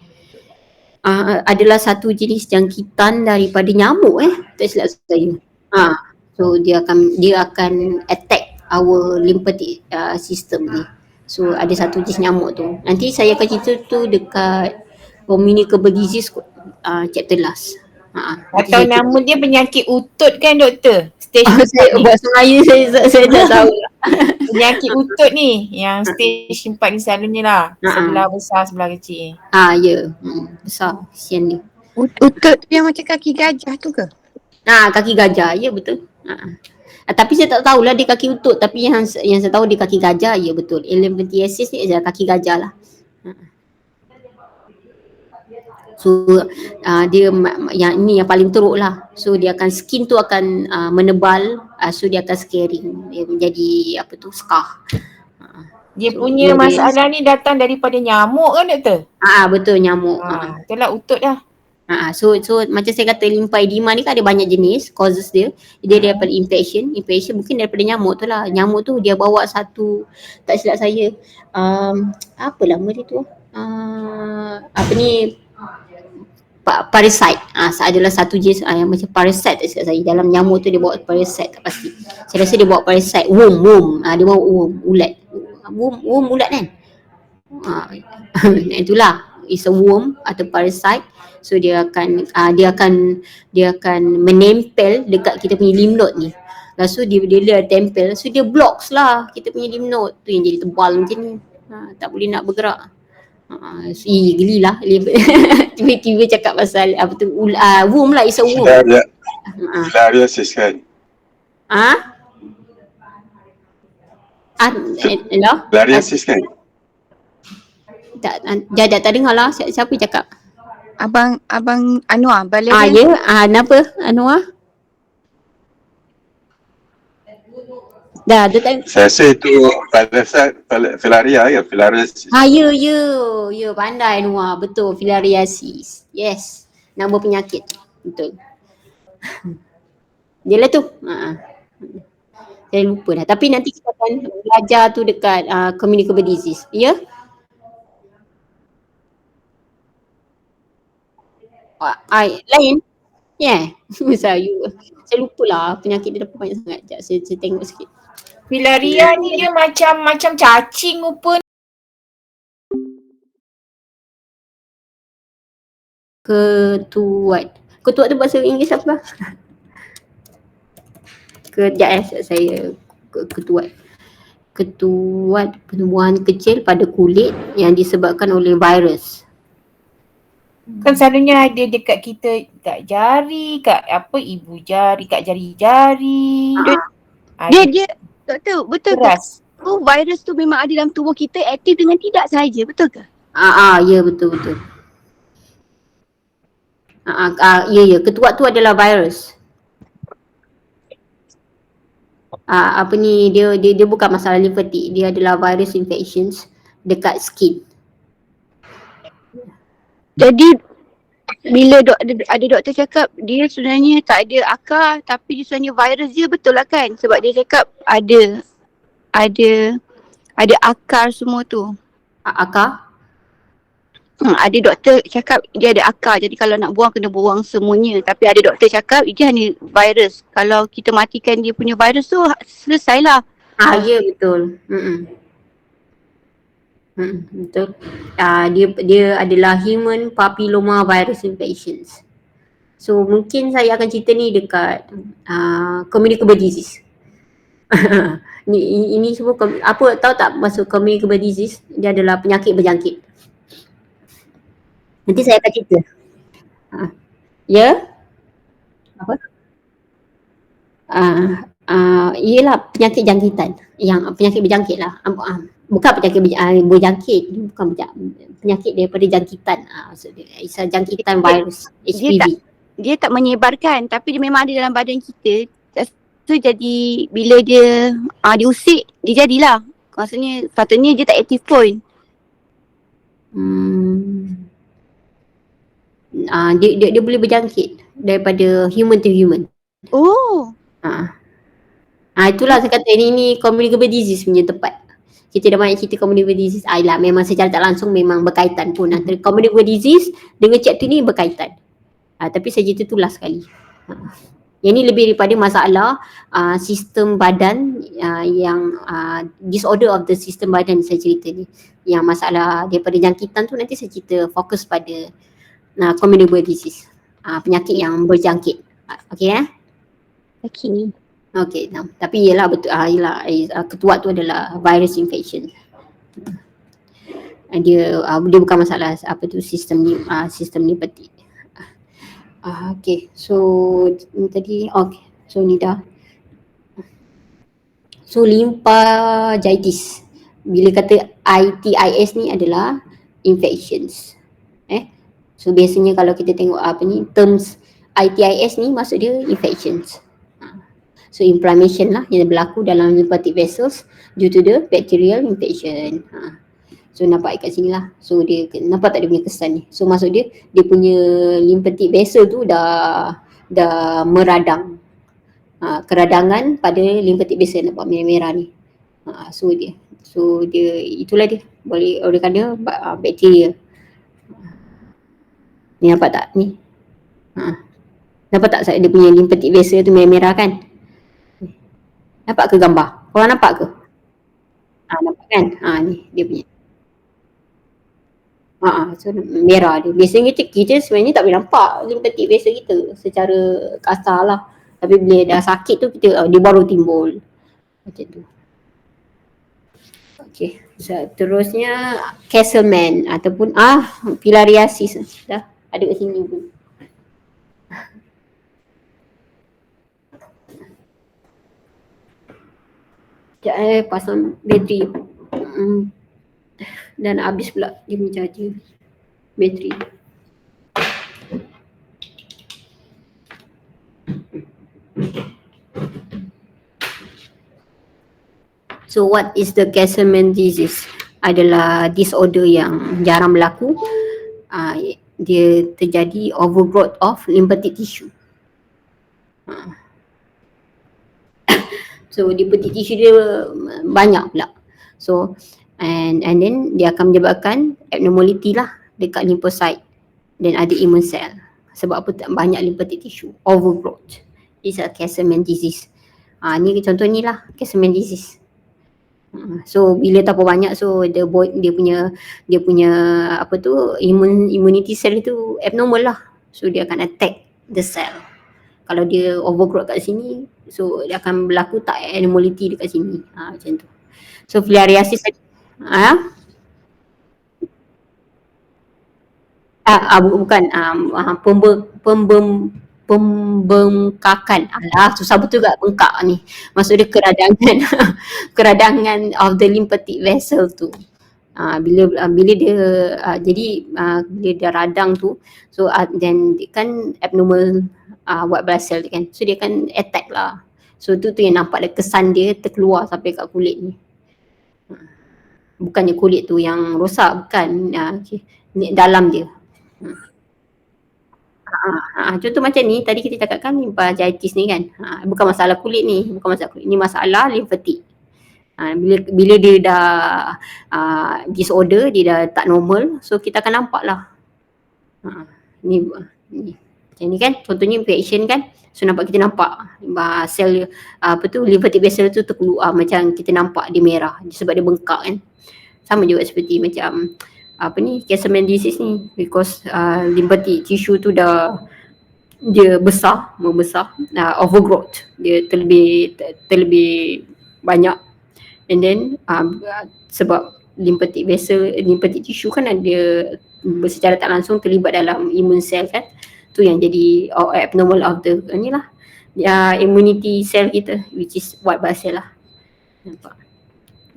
Adalah satu jenis jangkitan daripada nyamuk tak silap saya. So dia akan attack our lymphatic system ni. So ada satu jenis nyamuk tu. Nanti saya akan cerita tu dekat communicable disease chapter last. Atau nama dia penyakit utut kan doktor? Stage saya buat sengaja saya tak tahu. Penyakit utut ni yang stage 4 ni selalunya lah. Sebelah besar, sebelah kecil. Ya. Besar. Kesian dia. Utut yang macam kaki gajah tu ke? Kaki gajah. Ya betul. Tapi saya tak tahulah dia kaki utut. Tapi yang saya tahu dia kaki gajah. Ya betul. Elephantiasis ni adalah kaki gajah lah. So dia yang paling teruk lah. So dia akan, skin tu akan menebal, so dia akan scarring, dia menjadi scar. Dia punya masalah ni datang daripada nyamuk kan doktor? Betul, nyamuk. Itulah utut lah. So macam saya kata, lymphedema ni kan ada banyak jenis causes dia. Dia daripada infection mungkin daripada nyamuk tu lah. Nyamuk tu dia bawa satu, tak silap saya, apa nama dia tu, parasite. Adalah satu jenis yang macam parasite tak silap saya. Dalam nyamuk tu dia bawa parasite, tak pasti. Saya rasa dia bawa parasite, worm. Dia bawa worm, ulat. Worm ulat kan? Itulah, it's a worm atau parasite. So dia akan menempel dekat kita punya lymph node ni. Lepas tu dia tempel, so dia blocks lah kita punya lymph node tu yang jadi tebal macam ni. Tak boleh nak bergerak. Gelilah tiba-tiba cakap pasal worm lah, it's a worm. Filariasis kan? Hello? Filariasis kan? Tak dengar lah, siapa cakap? Abang Anwar balik. Ya, kenapa Anwar? Dah tak. Saya rasa itu filaria ya, filariasis. Ya, pandai Anwar, betul, filariasis. Yes, nama penyakit. Betul. Dia lah tu. Saya lupa dah. Tapi nanti kita akan belajar tu dekat communicable disease. Ya? Lain? Ya. Saya lupa lah penyakit dia dapat banyak sangat. Sekejap saya tengok sikit. Filaria ni dia macam cacing rupa Ketuat. Ketuat tu bahasa Inggeris apa? Saya ketuat. Ketuat pertumbuhan kecil pada kulit yang disebabkan oleh virus. Kan selalunya ada dekat kita, kat jari, kat apa, ibu jari, kat jari-jari. Dia doktor, betul ke? Keras. Oh, virus tu memang ada dalam tubuh kita, aktif dengan tidak sahaja, betul ke? Ya betul. Ya, ketuat tu adalah virus. Dia bukan masalah limfatik, dia adalah virus infections dekat skin. Jadi bila ada doktor cakap dia sebenarnya tak ada akar tapi dia sebenarnya virus je, betul lah kan? Sebab dia cakap ada akar semua tu. Akar? Ada doktor cakap dia ada akar, jadi kalau nak buang kena buang semuanya. Tapi ada doktor cakap dia hanya virus. Kalau kita matikan dia punya virus tu, selesailah. Ya betul. Betul. Dia adalah human papilloma virus infections. So mungkin saya akan cerita ni dekat communicable disease. Ini semua apa tahu tak maksud communicable disease? Dia adalah penyakit berjangkit. Nanti saya akan cerita. Ya? Apa? Ialah penyakit jangkitan. Yang penyakit berjangkit lah. Bukan penyakit berjangkit. Bukan penyakit daripada jangkitan. Maksudnya jangkitan virus HPV. Dia tak menyebarkan tapi dia memang ada dalam badan kita. So jadi bila dia diusik, dia jadilah. Maksudnya patutnya dia tak aktif pun. Dia boleh berjangkit daripada human to human. Oh. Itulah saya kata ini communicable disease punya tepat. Kita dah banyak cerita communicable disease. Memang secara tak langsung memang berkaitan pun antara communicable disease dengan chapter ni berkaitan. Tapi saya cerita tu last sekali. Yang ni lebih daripada masalah sistem badan yang disorder of the system badan saya cerita ni. Yang masalah daripada jangkitan tu nanti saya cerita fokus pada communicable disease. Penyakit yang berjangkit. Okay. Okay, tapi ialah betul ketuat tu adalah virus infection. Dia bukan masalah sistem limfatik. Okay, so tadi so ni dah. So lymphangitis. Bila kata ITIS ni adalah infections. So biasanya kalau kita tengok terms ITIS ni maksud dia infections. So inflammation lah yang berlaku dalam lymphatic vessels due to the bacterial infection. So nampak kat sini lah. So dia nampak tak dia punya kesan ni. So maksud dia punya lymphatic vessel tu dah meradang. Keradangan pada lymphatic vessel nampak merah-merah ni. So dia itulah dia. Boleh oleh kerana bakteria. Ni nampak tak ni? Nampak tak dia punya lymphatic vessel tu merah-merah kan? Nampak ke gambar? Korang nampak ke? Nampak kan? Ni dia punya. So merah dia. Biasanya kita sebenarnya tak boleh nampak lymphatic vessel kita secara kasar lah. Tapi bila dah sakit tu dia baru timbul. Macam tu. Okay. Seterusnya Castleman ataupun filariasis. Dah ada kat sini pun. Sekejap pasang bateri. Dan habis pula dia punya charger bateri. So what is the Castleman disease? Adalah disorder yang jarang berlaku. Dia terjadi overgrowth of lymphatic tissue. So lymphatic tissue dia banyak pula. So and then dia akan menyebabkan abnormality lah dekat lymphocyte dan ada immune cell. Sebab apa? Banyak lymphatic tissue overgrowth. It's a Castleman disease. Ni contoh ni lah Castleman disease. So bila terlalu banyak, so dia punya apa tu, immunity cell tu abnormal lah. So dia akan attack the cell. Kalau dia overgrowth kat sini, so dia akan berlaku tak abnormality dekat sini. Macam tu. So filariasis bukan pembengkakan. Alah, susah betul kat bengkak ni. Maksud dia keradangan keradangan of the lymphatic vessel tu. Bila dia bila dia radang tu, so then kan abnormal white blood cell kan. So dia akan attack lah. So tu yang nampak dia kesan dia terkeluar sampai kat kulit ni. Bukannya kulit tu yang rosak, bukan. Okay. Ni dalam dia. Contoh macam ni, tadi kita cakapkan lymphangitis ni kan. Bukan masalah kulit ni, bukan masalah kulit. Ni masalah lymphatic. Bila dia dah disorder, dia dah tak normal, so kita akan nampak lah. Ni macam ni kan, contohnya infection kan. So kita nampak sel lymphatic vessel tu terkeluar, macam kita nampak dia merah sebab dia bengkak kan. Sama juga seperti macam Castleman disease ni, because lymphatic tissue tu dia membesar, overgrowth, dia terlebih banyak, and then sebab lymphatic tissue kan ada secara tak langsung terlibat dalam immune cell kan, tu yang jadi abnormal of the immunity cell kita, which is white blood cell lah. Nampak?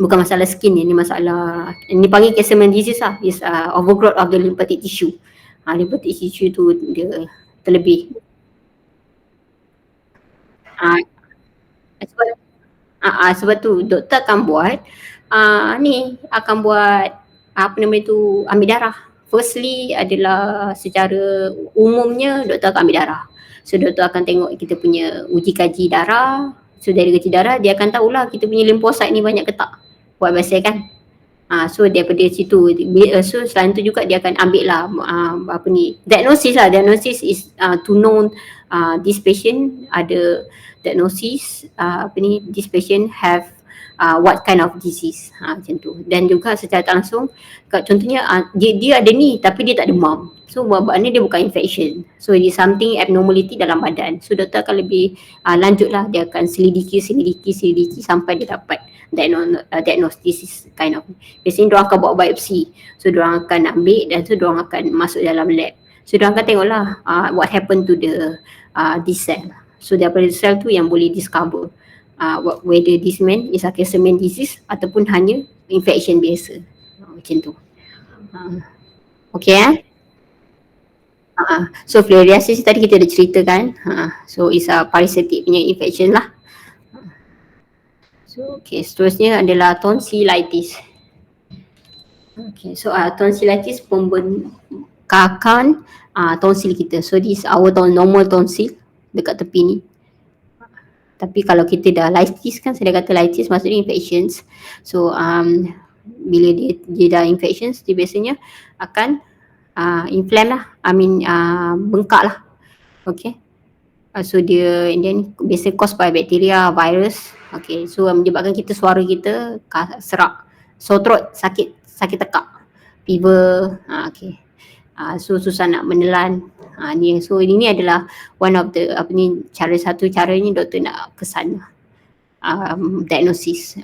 Bukan masalah skin ni masalah, ni panggil Castleman disease lah, is overgrowth of the lymphatic tissue. Lymphatic tissue tu dia terlebih. Sebab tu doktor akan buat ambil darah. Firstly adalah secara umumnya doktor akan ambil darah. So doktor akan tengok kita punya uji kaji darah. So dari kaji darah dia akan tahulah kita punya limfosit ni banyak ke tak. Buat biasa kan. So daripada situ, so selain tu juga dia akan ambil lah diagnosis lah. Diagnosis is to know this patient ada diagnosis this patient have what kind of disease, macam tu. Dan juga secara tak langsung, contohnya dia ada ni tapi dia tak demam. So maknanya dia bukan infection. So it is something abnormality dalam badan. So doktor akan lebih lanjut lah, dia akan selidiki sampai dia dapat diagnosis kind of. Biasanya diorang akan buat biopsi. So diorang akan ambil dan so diorang akan masuk dalam lab. So diorang akan tengok lah what happened to this cell. So daripada cell tu yang boleh discover whether this man is a Castleman disease ataupun hanya infection biasa. Macam tu. Okay so filariasis tadi kita dah ceritakan. So it's a parasitic punya infection lah. So seterusnya adalah tonsillitis. So tonsillitis pembengkakan tonsil kita. So this is our normal tonsil dekat tepi ni. Tapi kalau kita dah litis kan, saya dah kata litis maksudnya infections. So bila dia dah infections, dia biasanya akan inflame lah, bengkak lah. Okay. So dia and then biasa caused by bacteria, virus. Okay, so menyebabkan suara kita serak, sore throat, sakit tekak, fever. Okay. So susah nak menelan. So ini adalah one of the satu cara ni doktor nak kesan diagnosis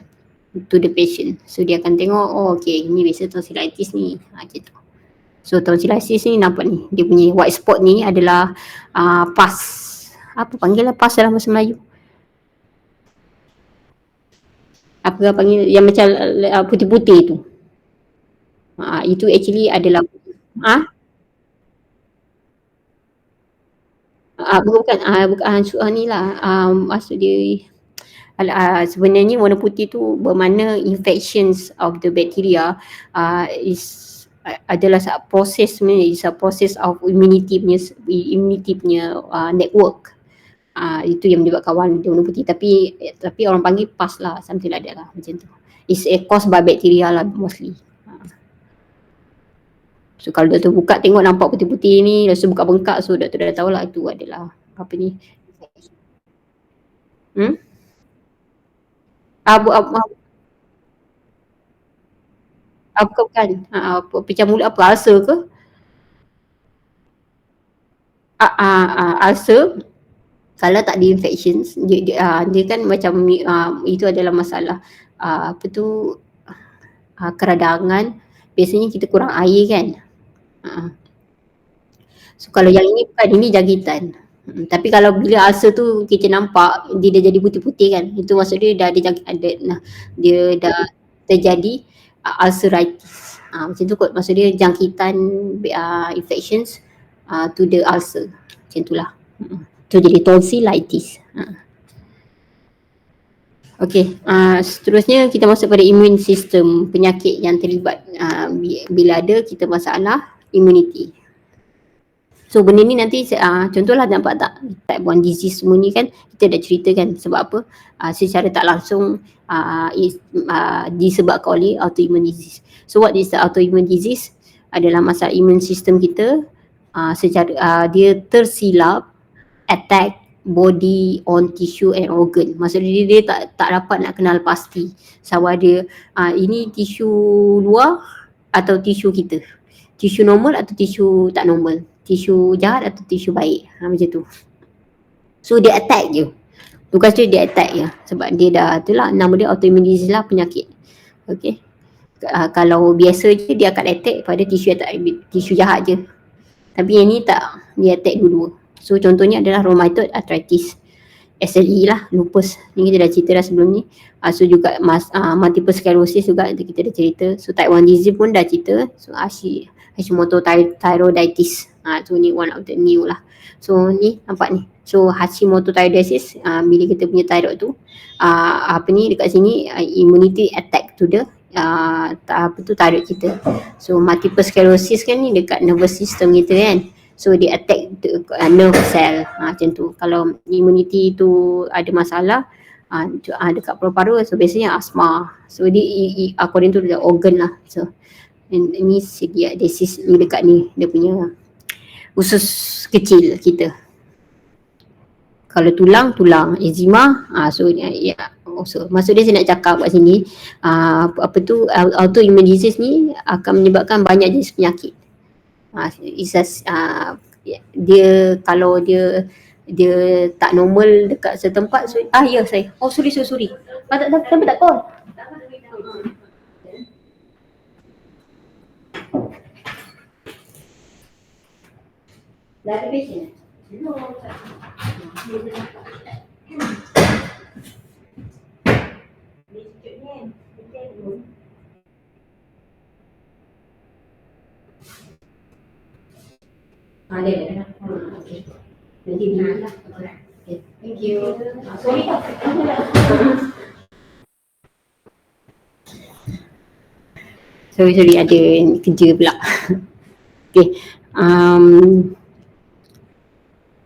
to the patient. So dia akan tengok, ni biasa tonsillitis ni, gitu. So tonsillitis ni nampak ni, dia punya white spot ni adalah pus. Apa panggil pus dalam bahasa Melayu? Apa panggil yang macam putih-putih tu? Itu actually adalah bukan ni lah. Maksud dia sebenarnya warna putih tu bermakna infections of the bacteria adalah proses sebenarnya, is a process of immunity punya network. Itu yang menyebabkan warna putih, tapi orang panggil pus lah, something like that lah, macam tu. It's caused by bacteria lah mostly. So kalau doktor buka tengok nampak putih-putih ni, lepas tu buka bengkak, so doktor dah tahulah itu adalah bukan. Pecah mulut apa? Ulcer ke? Ulcer kalau tak ada infections, dia kan macam itu adalah masalah apa tu keradangan. Biasanya kita kurang air kan. So kalau yang ini bukan, ini jangkitan. Tapi kalau bila ulcer tu kita nampak dia dah jadi putih-putih kan, itu maksud dia dah ada dia dah terjadi ulceritis. Macam tu kot, maksud dia jangkitan infections to the ulcer. Macam itulah. Tu jadi tonsillitis. Okey, seterusnya kita masuk pada immune system, penyakit yang terlibat bila ada kita masalah immunity. So benda ni nanti contohlah nampak tak type 1 disease semua ni kan kita dah ceritakan sebab apa secara tak langsung disebabkan oleh autoimmune disease. So what is the autoimmune disease? Adalah masalah immune system kita secara dia tersilap attack body on tissue and organ. Maksudnya dia tak dapat nak kenal pasti sama ada ini tisu luar atau tisu kita. Tisu normal atau tisu tak normal. Tisu jahat atau tisu baik. Macam tu. So dia attack je. Tugas dia attack je. Sebab dia dah itulah nama dia autoimmune disease lah, penyakit. Okay. Kalau biasa je dia akan attack pada tisu jahat je. Tapi yang ni tak, dia attack dua-dua. So contohnya adalah rheumatoid arthritis, SLE lah, lupus. Ni kita dah cerita dah sebelum ni. So juga multiple sclerosis juga kita dah cerita. So type 1 disease pun dah cerita. So Hashimoto thyroiditis. So ni one of the new lah. So ni nampak ni. So Hashimoto thyroiditis bila kita punya thyroid tu dekat sini immunity attack to the thyroid kita. So multiple sclerosis kan ni dekat nervous system kita kan. So dia attack the nerve cell macam tu. Kalau immunity tu ada masalah dekat paru-paru, so biasanya asma. So dia according to the organ lah. So ini segi disease ni dekat ni dia punya usus kecil kita. Kalau tulang eczema so maksud dia saya nak cakap kat sini autoimmune disease ni akan menyebabkan banyak jenis penyakit. Dia kalau dia tak normal dekat setempat saya sorry tak call. Dah ada patient? Ada. Okey. Nanti bilang lah. Okay. Thank you. Sorry tak. Sorry ada kerja pula. Okay.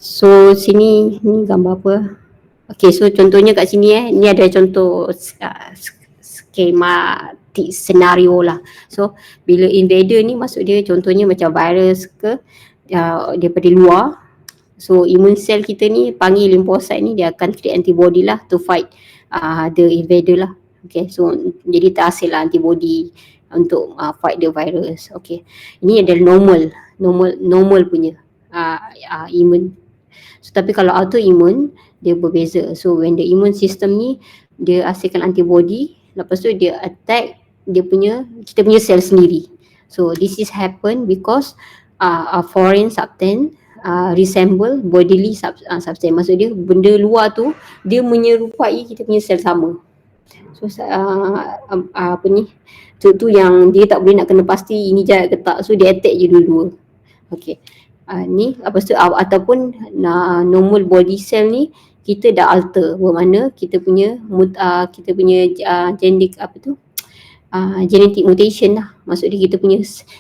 So sini ni gambar apa? Okay, so contohnya kat sini ni ada contoh skematik senario lah. So bila invader ni maksud dia contohnya macam virus ke daripada luar. So immune cell kita ni panggil lymphocyte ni dia akan create antibody lah to fight the invader lah. Okay, so jadi terhasil lah antibody untuk fight the virus. Okay, ini adalah normal punya immune. So tapi kalau autoimmune dia berbeza. So when the immune system ni dia hasilkan antibody, lepas tu dia attack kita punya sel sendiri. So this is happen because a foreign substance resemble bodily substance. Maksud dia benda luar tu dia menyerupai kita punya sel sama. So tu yang dia tak boleh nak kena pasti ini jahat ke tak. So dia attack je dua-dua. Okay. Ni lepas tu ataupun normal body cell ni kita dah alter, bermakna kita punya genetic mutation lah. Maksud dia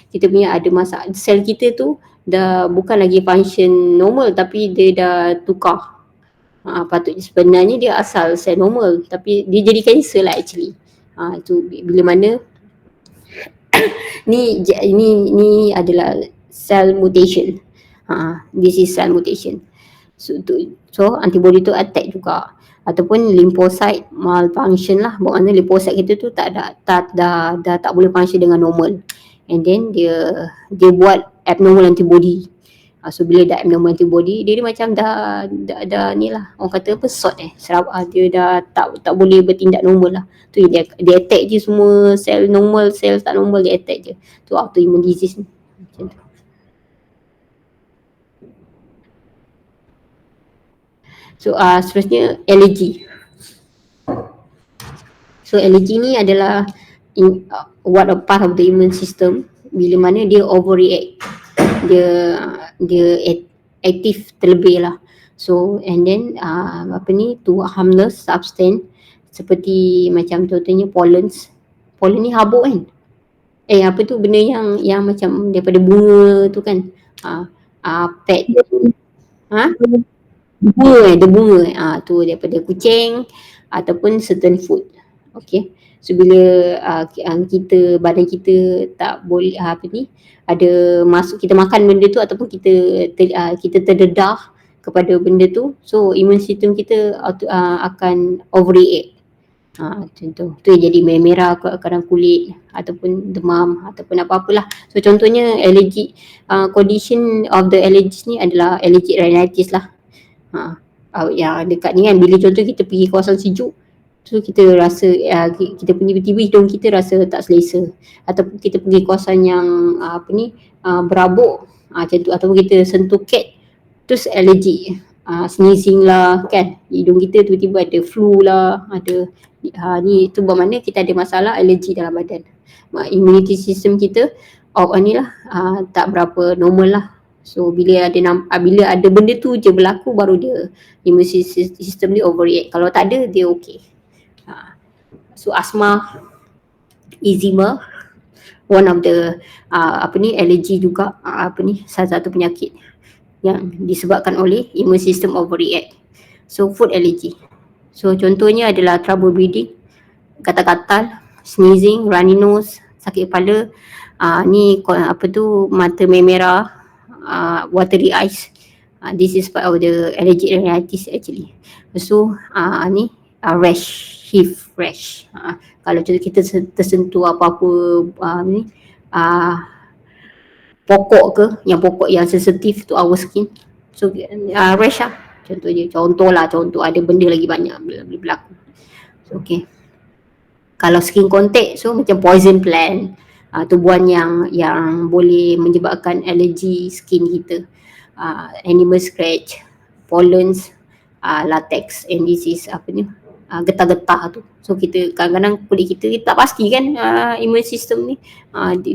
kita punya ada masalah sel kita tu dah bukan lagi function normal tapi dia dah tukar. Patutnya sebenarnya dia asal sel normal tapi dia jadi cancer lah actually. Itu bila mana ni adalah cell mutation. This is cell mutation. So antibody tu attack juga. Ataupun lymphocyte malfunction lah, maknanya lymphocyte kita tu dah tak boleh function dengan normal, and then dia buat abnormal antibody. So bila dah abnormal antibody, dia macam dah ni lah, orang kata apa, dia dah tak boleh bertindak normal lah. Tu dia attack je semua sel normal, sel tak normal dia attack je. Tu autoimmune disease ni. Macam tu. So seterusnya allergy. So allergy ni adalah what a part of the immune system, bila mana dia overreact, dia aktif terlebih lah. So and then to harmless substance seperti macam contohnya pollen ni habuk kan, apa tu benda yang macam daripada bunga tu kan, pet bunga tu daripada kucing ataupun certain food. Okay, so bila badan kita tak boleh ada masuk, kita makan benda tu ataupun kita terdedah kepada benda tu, so immune system kita akan overreact. Contoh tu jadi merah kadang kulit ataupun demam ataupun apa-apalah. So contohnya allergic condition of the allergies ni adalah allergic rhinitis lah. Yang dekat ni kan, bila contoh kita pergi kawasan sejuk, so kita rasa kita punya tiba-tiba hidung kita rasa tak selesa, ataupun kita pergi kawasan yang berabuk macam tu, ataupun kita sentuh cat terus allergic, sneezing lah kan, hidung kita tiba-tiba ada flu lah, ada ni tu bermakna kita ada masalah alergi dalam badan. Immunity system kita tak berapa normal lah. So bila ada benda tu je berlaku, baru dia immune system dia overreact. Kalau tak ada, dia okey. So asma, eczema, one of the allergy juga, salah satu penyakit yang disebabkan oleh immune system overreact. So food allergy. So contohnya adalah trouble breathing, gatal-gatal, sneezing, runny nose, sakit kepala, mata merah, watery eyes. This is part of the allergic rhinitis actually. So rash, heat rash. Kalau contoh kita tersentuh apa-apa pokok yang sensitif to our skin, so rash lah contoh ada benda lagi banyak berlaku. So, okay, kalau skin contact, so macam poison plant, tumbuhan yang boleh menyebabkan alergi skin kita, animal scratch, pollens, latex, and this is getah-getah tu. So kita kadang-kadang kulit kita tak pasti kan, immune system ni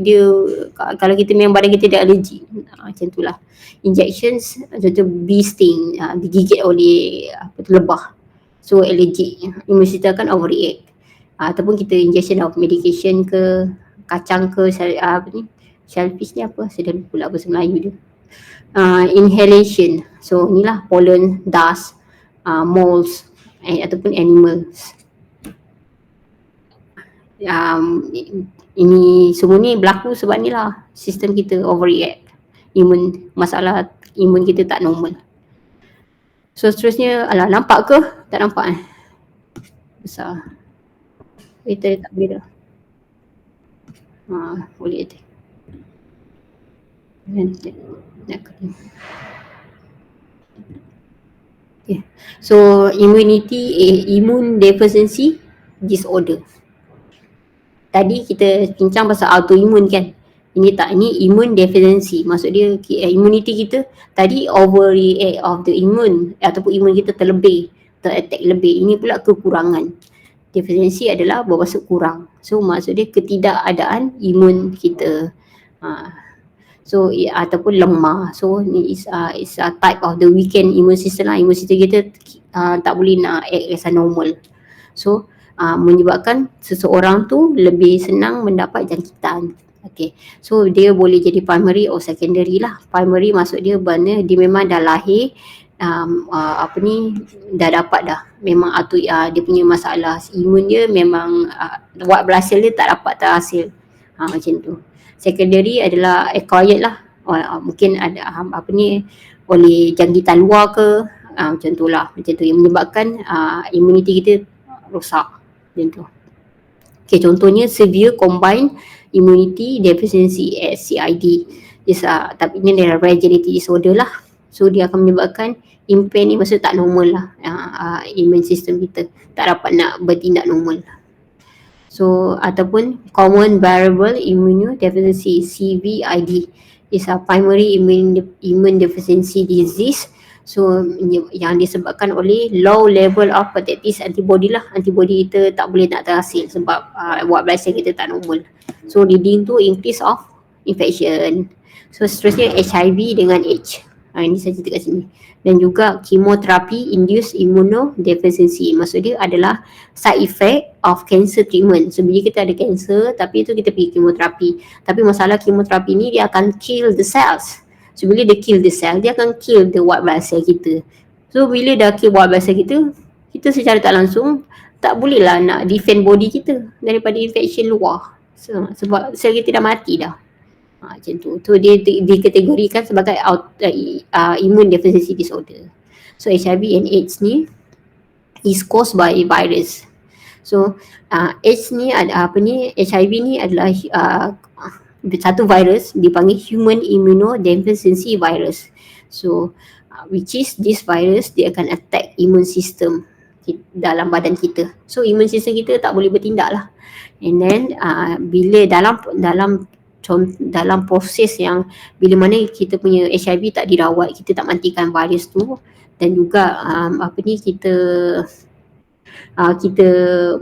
dia kalau kita memang badan kita ada alergi, macam tu lah. Injections, contoh bee sting, digigit oleh lebah, so allergic, immune system akan overreact. Ataupun kita injection of medication ke, kacang ke, shellfish ni apa, saya dah lupa lah bahasa Melayu dia. Inhalation, so inilah pollen, dust, moles, ataupun animals. Ini semua ni berlaku sebab ni lah, sistem kita overreact, masalah imun kita tak normal. So seterusnya, nampak ke? Tak nampak besar. Kita tak boleh dah. Boleh je. Okay. So immune deficiency disorder. Tadi kita bincang pasal autoimmune kan. Ini immune deficiency. Maksud dia immunity kita tadi overreact of the immune, ataupun immune kita ter-attack lebih. Ini pula kekurangan. Deficiency adalah bermaksud kurang. So maksud dia ketidakadaan imun kita. So ataupun lemah. So ni is a type of the weakened immune system lah. Immune system kita tak boleh nak act as a normal. So menyebabkan seseorang tu lebih senang mendapat jangkitan. Okay, so dia boleh jadi primary or secondary lah. Primary maksud dia dia memang dah lahir dah dapat dah, memang dia punya masalah imun dia memang buat berhasil dia tak dapat terhasil, macam tu. Secondary adalah acquired lah, mungkin ada oleh jangkitan luar ke, macam tu lah, macam tu yang menyebabkan imuniti kita rosak macam tu. Okay, contohnya severe combined immunity deficiency SCID. Tapi ini adalah rare genetic disorder lah. So dia akan menyebabkan impair ni maksud tak normal lah, immune system kita tak dapat nak bertindak normal. So ataupun common variable immunodeficiency CVID is a primary immune deficiency disease. So yang disebabkan oleh low level of protective antibody lah. Antibody kita tak boleh nak terhasil sebab white blood cell kita tak normal. So leading to increase of infection. So seterusnya HIV dengan AIDS. Ini saya cerita kat sini. Dan juga chemotherapy induced immunodeficiency. Maksud dia adalah side effect of cancer treatment. So bila kita ada cancer tapi itu kita pergi chemoterapi. Tapi masalah chemoterapi ni dia akan kill the cells. So bila dia kill the cell, dia akan kill the white blood cell kita. So bila dah kill white blood cell kita, kita secara tak langsung tak bolehlah nak defend body kita daripada infection luar. So, sebab sel kita dah mati dah. Macam tu. So dia dikategorikan sebagai immune deficiency disorder. So HIV and AIDS ni is caused by virus. So AIDS ni HIV ni adalah satu virus dipanggil human immunodeficiency virus. So which is this virus dia akan attack immune system dalam badan kita. So immune system kita tak boleh bertindak lah. And then bila dalam proses yang bila mana kita punya HIV tak dirawat, kita tak matikan virus tu, dan juga kita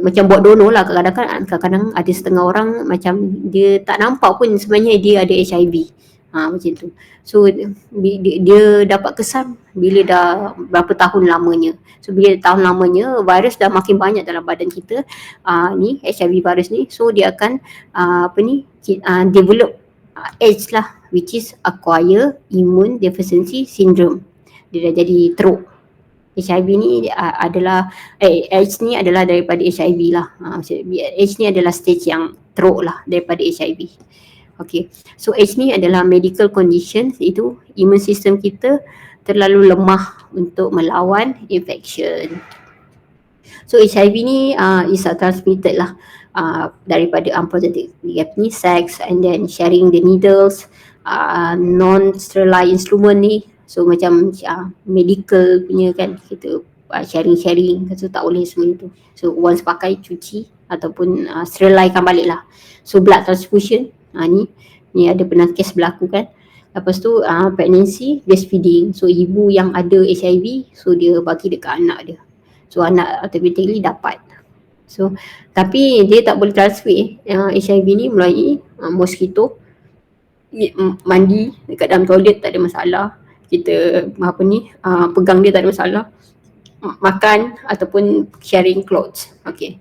macam buat donor lah. Kadang-kadang ada setengah orang macam dia tak nampak pun sebenarnya dia ada HIV. Macam tu. So dia dapat kesan bila dah berapa tahun lamanya. So bila tahun lamanya virus dah makin banyak dalam badan kita, ni HIV virus ni, so dia akan develop AIDS lah, which is acquired immune deficiency syndrome. Dia dah jadi teruk. HIV ni adalah AIDS ni adalah daripada HIV lah. AIDS ni adalah stage yang teruk lah daripada HIV. Okay, so AIDS ni adalah medical condition, iaitu immune system kita terlalu lemah untuk melawan infection. So HIV ni is transmitted lah daripada unprotected sex, and then sharing the needles, non-sterile instrument ni. So macam medical punya kan, kita sharing-sharing, so tak boleh semua itu. So once pakai, cuci ataupun sterilisekan balik lah. So blood transfusion, ni ada pernah kes berlaku kan. Lepas tu pregnancy, breastfeeding. So ibu yang ada HIV, so dia bagi dekat anak dia. So anak automatically dapat. So tapi dia tak boleh transfer HIV ni melalui mosquito. Mandi dekat dalam toilet tak ada masalah. Kita pegang dia tak ada masalah. Makan ataupun sharing clothes. Okay.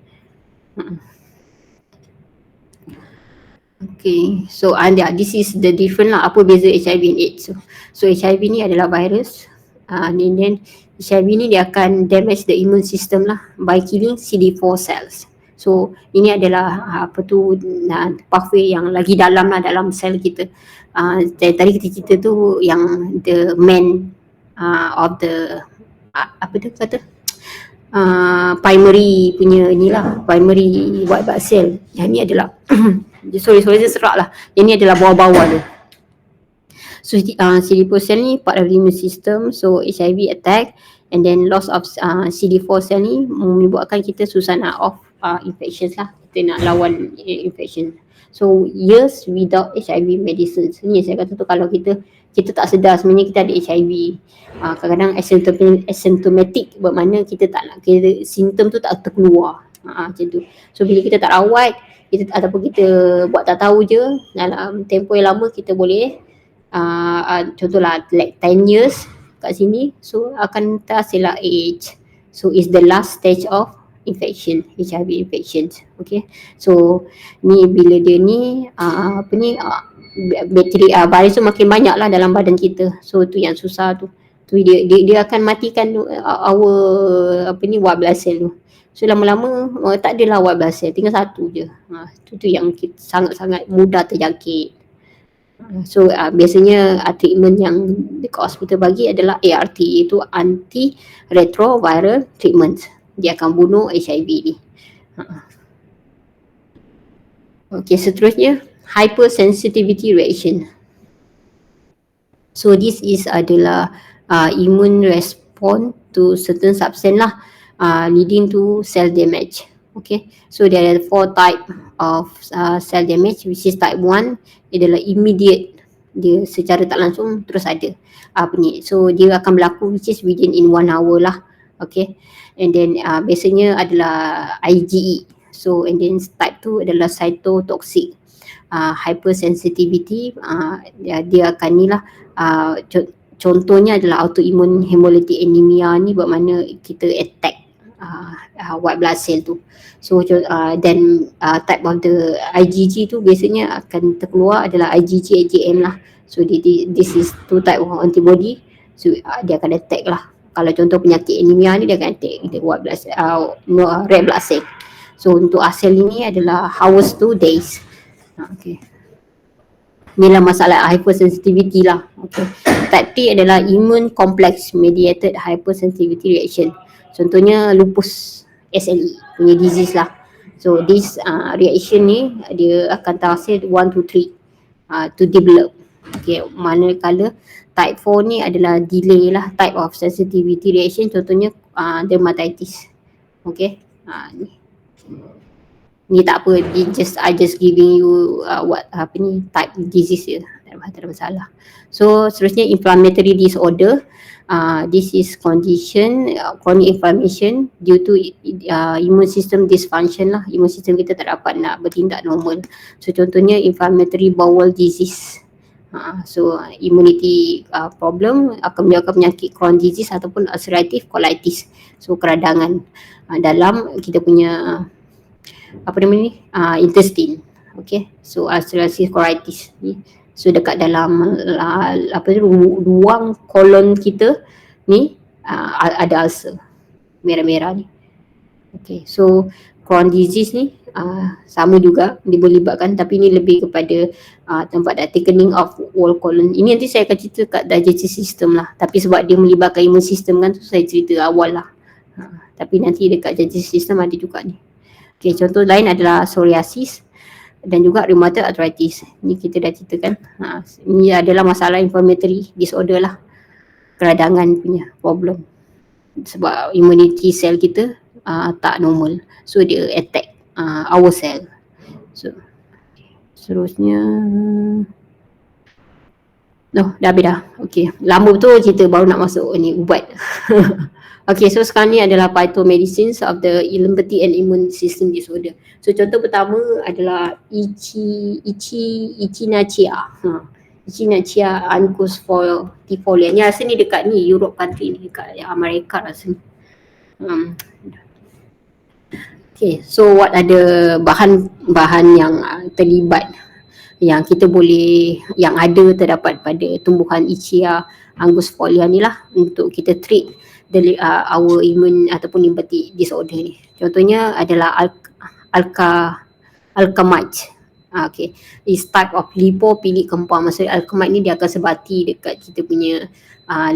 Okay, so this is the different lah, apa beza HIV and AIDS. So HIV ni adalah virus, and then HIV ni dia akan damage the immune system lah by killing CD4 cells. So ini adalah pathway yang lagi dalam lah dalam sel kita. Tadi kita cerita tu yang the main of the primary punya ni lah, primary white blood cell. Yang ni adalah sorry saya serak lah. Yang ni adalah bawah-bawah tu. So CD4 cell ni part of the immune system. So HIV attack, and then loss of CD4 cell ni menyebabkan kita susah nak off infections lah. Kita nak lawan infection. So years without HIV medicines. Ni saya kata tu, kalau kita tak sedar sebenarnya kita ada HIV. Kadang-kadang asymptomatic, bermakna kita tak nak, simptom tu tak terkeluar. Macam tu. So bila kita tak rawat, ataupun kita buat tak tahu je, dalam tempoh yang lama kita boleh contohlah like 10 years kat sini, so akan terhasil lah AIDS. So is the last stage of infection, HIV infections. Okay, so ni bila dia ni bakteri virus tu makin banyak lah dalam badan kita. So tu yang susah tu. Dia akan matikan our white blood cell tu. So lama-lama tak adalah white blood cell, tinggal satu je. Tu yang sangat-sangat mudah terjangkit. So biasanya treatment yang dekat hospital bagi adalah ART, iaitu anti-retroviral treatment. Dia akan bunuh HIV ni. Okey, seterusnya hypersensitivity reaction. So this is adalah immune response to certain substance lah, leading to cell damage. Okay, so there are 4 type of cell damage, which is type 1 adalah immediate, dia secara tak langsung terus ada apa ni, so dia akan berlaku which is within in 1 hour lah. Okay, and then biasanya adalah IgE. So and then type 2 adalah cytotoxic hypersensitivity, dia akan ni lah, contohnya adalah autoimmune hemolytic anemia ni, bermakna kita attack white blood cell tu. So then type of the IgG tu biasanya akan terkeluar adalah IgG, IgM lah. So this is 2 type of antibody, so dia akan attack lah. Kalau contoh penyakit anemia ni, dia akan attack the white blood cell, red blood cell. So untuk asal ini adalah hours to days. Okay, inilah masalah hypersensitivity lah. Okay, type 3 adalah immune complex mediated hypersensitivity reaction. Contohnya lupus, SLE punya disease lah. So this reaction ni dia akan terhasil 1 to 3 to develop. Okay, manakala type 4 ni adalah delay lah type of sensitivity reaction, contohnya dermatitis. Okay, ni tak apa, I just giving you type disease je, tak ada masalah. So seterusnya inflammatory disorder. This is condition chronic inflammation due to immune system dysfunction lah. Immune system kita tak dapat nak bertindak normal. So contohnya inflammatory bowel disease. So immunity problem akan menyebabkan penyakit Crohn disease ataupun ulcerative colitis. So keradangan dalam kita punya apa nama ni, intestine. Okay, so ulcerative colitis ni, so dekat dalam ruang kolon kita ni ada ulcer merah-merah ni. Okay, so Crohn disease ni sama juga dia boleh libatkan, tapi ni lebih kepada tempat thickening of wall colon. Ini nanti saya akan cerita kat digestive system lah, tapi sebab dia melibatkan immune system kan, tu saya cerita awal lah. Tapi nanti dekat digestive system ada juga ni. Okay, contoh lain adalah psoriasis dan juga rheumatoid arthritis. Ni kita dah ceritakan. Ini adalah masalah inflammatory disorder lah, keradangan punya problem. Sebab immunity cell kita tak normal, so dia attack our cell. So seterusnya dah habis dah. Okay, lama betul cerita, baru nak masuk ni ubat. Okay, so sekarang ni adalah phytomedicines of the lymphatic and immune system disorder. So contoh pertama adalah Echinacea. Echinacea angustifolia. Ni rasa ni dekat ni Europe country ni, dekat Amerika rasa ni. Okay, so what ada bahan-bahan yang terlibat yang kita boleh, yang ada terdapat pada tumbuhan Echia angustifolia ni lah untuk kita treat our immune ataupun lymphatic disorder ni. Contohnya adalah alkamite. Okay, is type of lipophilic compound. Maksudnya alkamite ni dia akan sebati dekat kita punya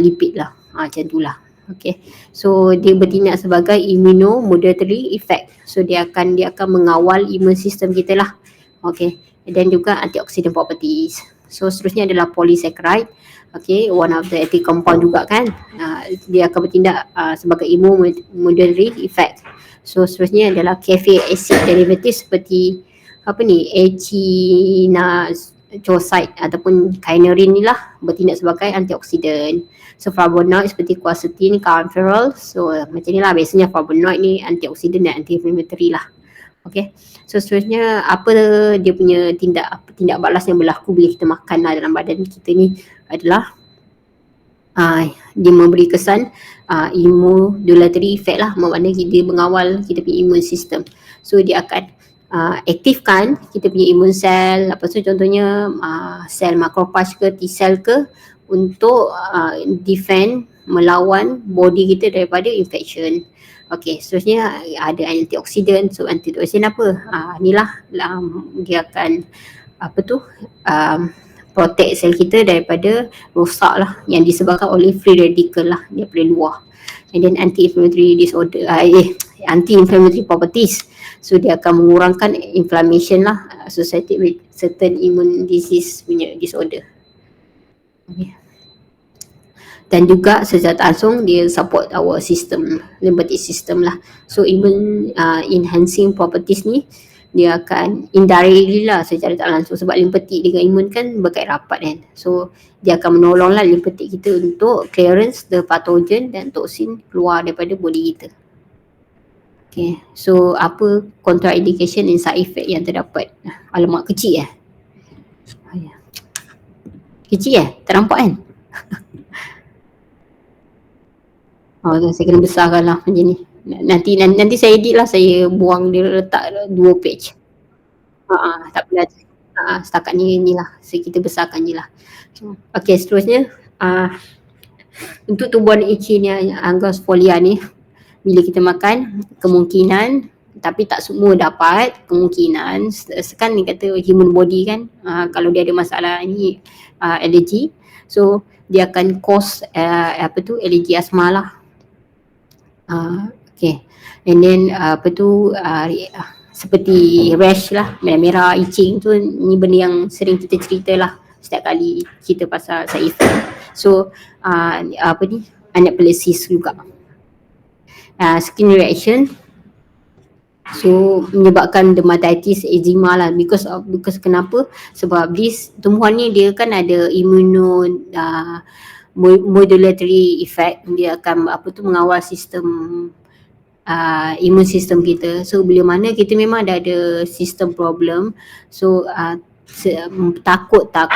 lipid lah, macam tu lah. Okay, so dia bertindak sebagai immunomodulatory effect. So dia akan mengawal immune system kita lah. Okay, dan juga antioxidant properties. So seterusnya adalah polysaccharide. Okay, one of the active compound juga kan. Dia akan bertindak sebagai immunomodulatory effect. So seterusnya adalah cafe acid derivatives seperti apa ni, echinacea ataupun kynurin ni lah, bertindak sebagai antioksidan. So flavonoid seperti quercetin, kaempferol. So macam ni lah, biasanya flavonoid ni antioksidan dan anti-inflammatory lah. Okay, so seterusnya apa dia punya tindak balas yang berlaku bila kita makan lah dalam badan kita ni adalah dia memberi kesan immunomodulatory effect lah, maknanya dia mengawal kita punya immune system. So dia akan aktifkan kita punya immune cell, apa tu contohnya sel macrophage ke T cell ke, untuk defend, melawan body kita daripada infection. Okay, seterusnya ada antioksidan. So antioksidan apa? Inilah dia akan apa tu protect sel kita daripada rosak lah yang disebabkan oleh free radical lah daripada luar. And then anti-inflammatory disorder, anti-inflammatory properties. So dia akan mengurangkan inflammation lah associated with certain immune disease punya disorder. Okay. Dan juga secara tak langsung dia support our system, lymphatic system lah. So immune enhancing properties ni dia akan indirectly lah secara tak langsung, sebab lymphatic dengan imun kan berkait rapat kan. So dia akan menolong lah lymphatic kita untuk clearance the pathogen dan toksin keluar daripada body kita. Okay, so apa contraindication and side effect yang terdapat? Alamak, kecil kecil tak nampak kan? Saya kena besarkan lah macam ni. Nanti saya edit lah, saya buang dia, letak 2 page. Tak apalah. Setakat ni lah, kita besarkan je lah. Okay, seterusnya untuk tumbuhan Escherichia angustifolia ni, bila kita makan, kemungkinan, tapi tak semua dapat, kemungkinan kan ni kata human body kan, kalau dia ada masalah ni allergy, so dia akan cause allergy asma lah. Okay, and then seperti rash lah, merah-merah, itching tu, ni benda yang sering kita cerita lah setiap kali kita pasal side effect. So anaphylaxis juga, skin reaction, so menyebabkan dermatitis, eczema lah, because kenapa? Sebab tumbuhan ni dia kan ada modulatory effect, dia akan mengawal sistem immune system kita. So bila mana kita memang ada sistem problem, so takut tak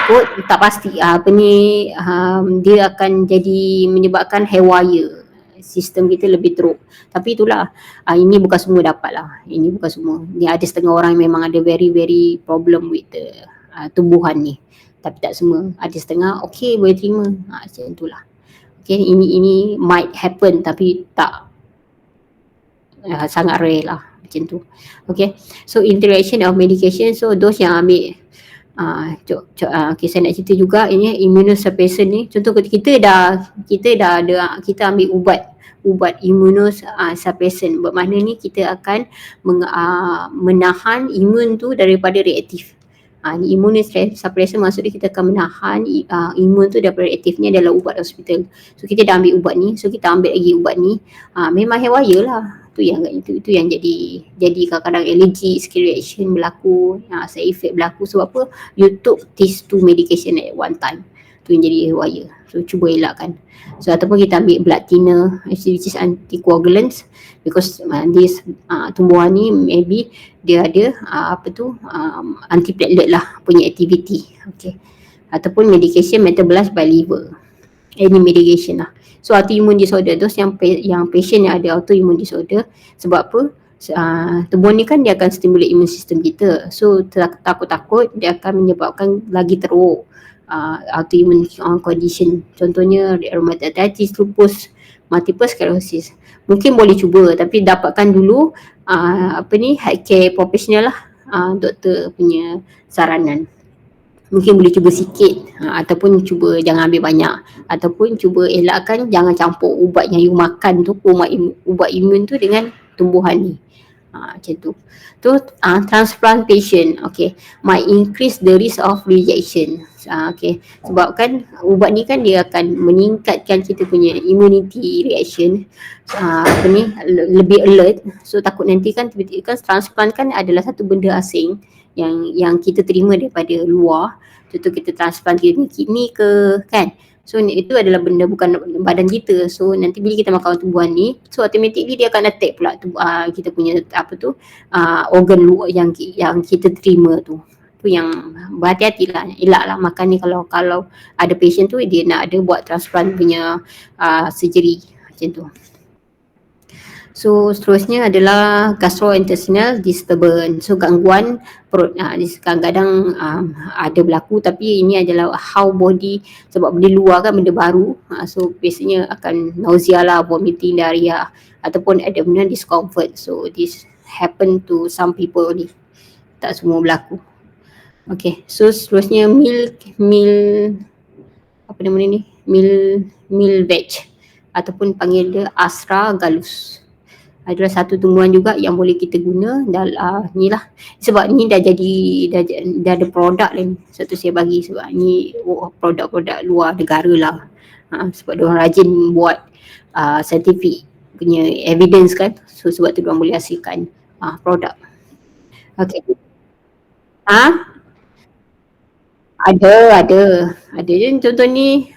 pasti dia akan jadi menyebabkan haywire, sistem kita lebih teruk. Tapi itulah, ini bukan semua dapat lah, ini bukan semua. Ni ada setengah orang memang ada very very problem with tumbuhan ni, tapi tak semua. Ada setengah okay, boleh terima, macam itulah. Okay, ini might happen tapi tak sangat rare lah macam tu. Okay, so interaction of medication, so those yang ambil okay, saya nak cerita juga ini immunosuppressant ni. Contoh kita ambil ubat immunosuppressant, bermakna ni kita akan menahan imun tu daripada reaktif. Ni immunosuppressant maksudnya kita akan menahan imun tu daripada reaktif. Ni adalah ubat hospital. So kita dah ambil ubat ni, so kita ambil lagi ubat ni, memang haywire lah. Itu yang jadi kadang-kadang allergy, skin reaction berlaku, side effect berlaku. Sebab apa? You took these 2 medication at one time. Tu yang jadi haywire. So cuba elakkan. So ataupun kita ambil blood thinner, which is anticoagulants, because this tumbuhan ni maybe dia ada antiplatelet lah punya activity. Okay. Ataupun medication metabolized by liver, any medication lah. So autoimmune disorder, those yang patient yang ada autoimmune disorder, sebab apa? Tumbuhan ni kan dia akan stimulate immune system kita. So takut-takut dia akan menyebabkan lagi teruk autoimmune condition. Contohnya rheumatoid, lupus, multiple sclerosis. Mungkin boleh cuba, tapi dapatkan dulu healthcare professional lah, doktor punya saranan. Mungkin boleh cuba sikit, ataupun cuba jangan ambil banyak, ataupun cuba elakkan, jangan campur ubat yang you makan tu, ubat imun tu dengan tumbuhan ni. Macam tu. Transplantation, okay, might increase the risk of rejection. Okay, sebab kan ubat ni kan dia akan meningkatkan kita punya immunity reaction, lebih alert. So takut nanti kan tiba-tiba kan transplant kan adalah satu benda asing yang kita terima daripada luar. Contoh kita transplant kidney ke kan, so itu adalah benda bukan badan kita. So nanti bila kita makan tumbuhan ni, so automatically dia akan attack pula kita punya organ luar yang kita terima tu. Tu yang berhati-hatilah, elaklah makan ni kalau ada patient tu dia nak ada buat transplant punya surgery macam tu. So seterusnya adalah gastrointestinal disturbance. So gangguan perut, kadang-kadang ada berlaku, tapi ini adalah how body, sebab benda luar kan benda baru, so biasanya akan nausea lah, vomiting, diarrhea, ataupun abdominal discomfort. So this happen to some people ni, tak semua berlaku. Okay, so seterusnya meal apa nama ni? Meal veg ataupun panggil dia astragalus. Adalah satu tumbuhan juga yang boleh kita guna ni lah. Sebab ni dah ada produk lah ni. Satu saya bagi sebab ni produk-produk luar negara lah. Sebab diorang rajin buat scientific punya evidence kan. So sebab tu diorang boleh hasilkan produk. Okay. Ada je contoh ni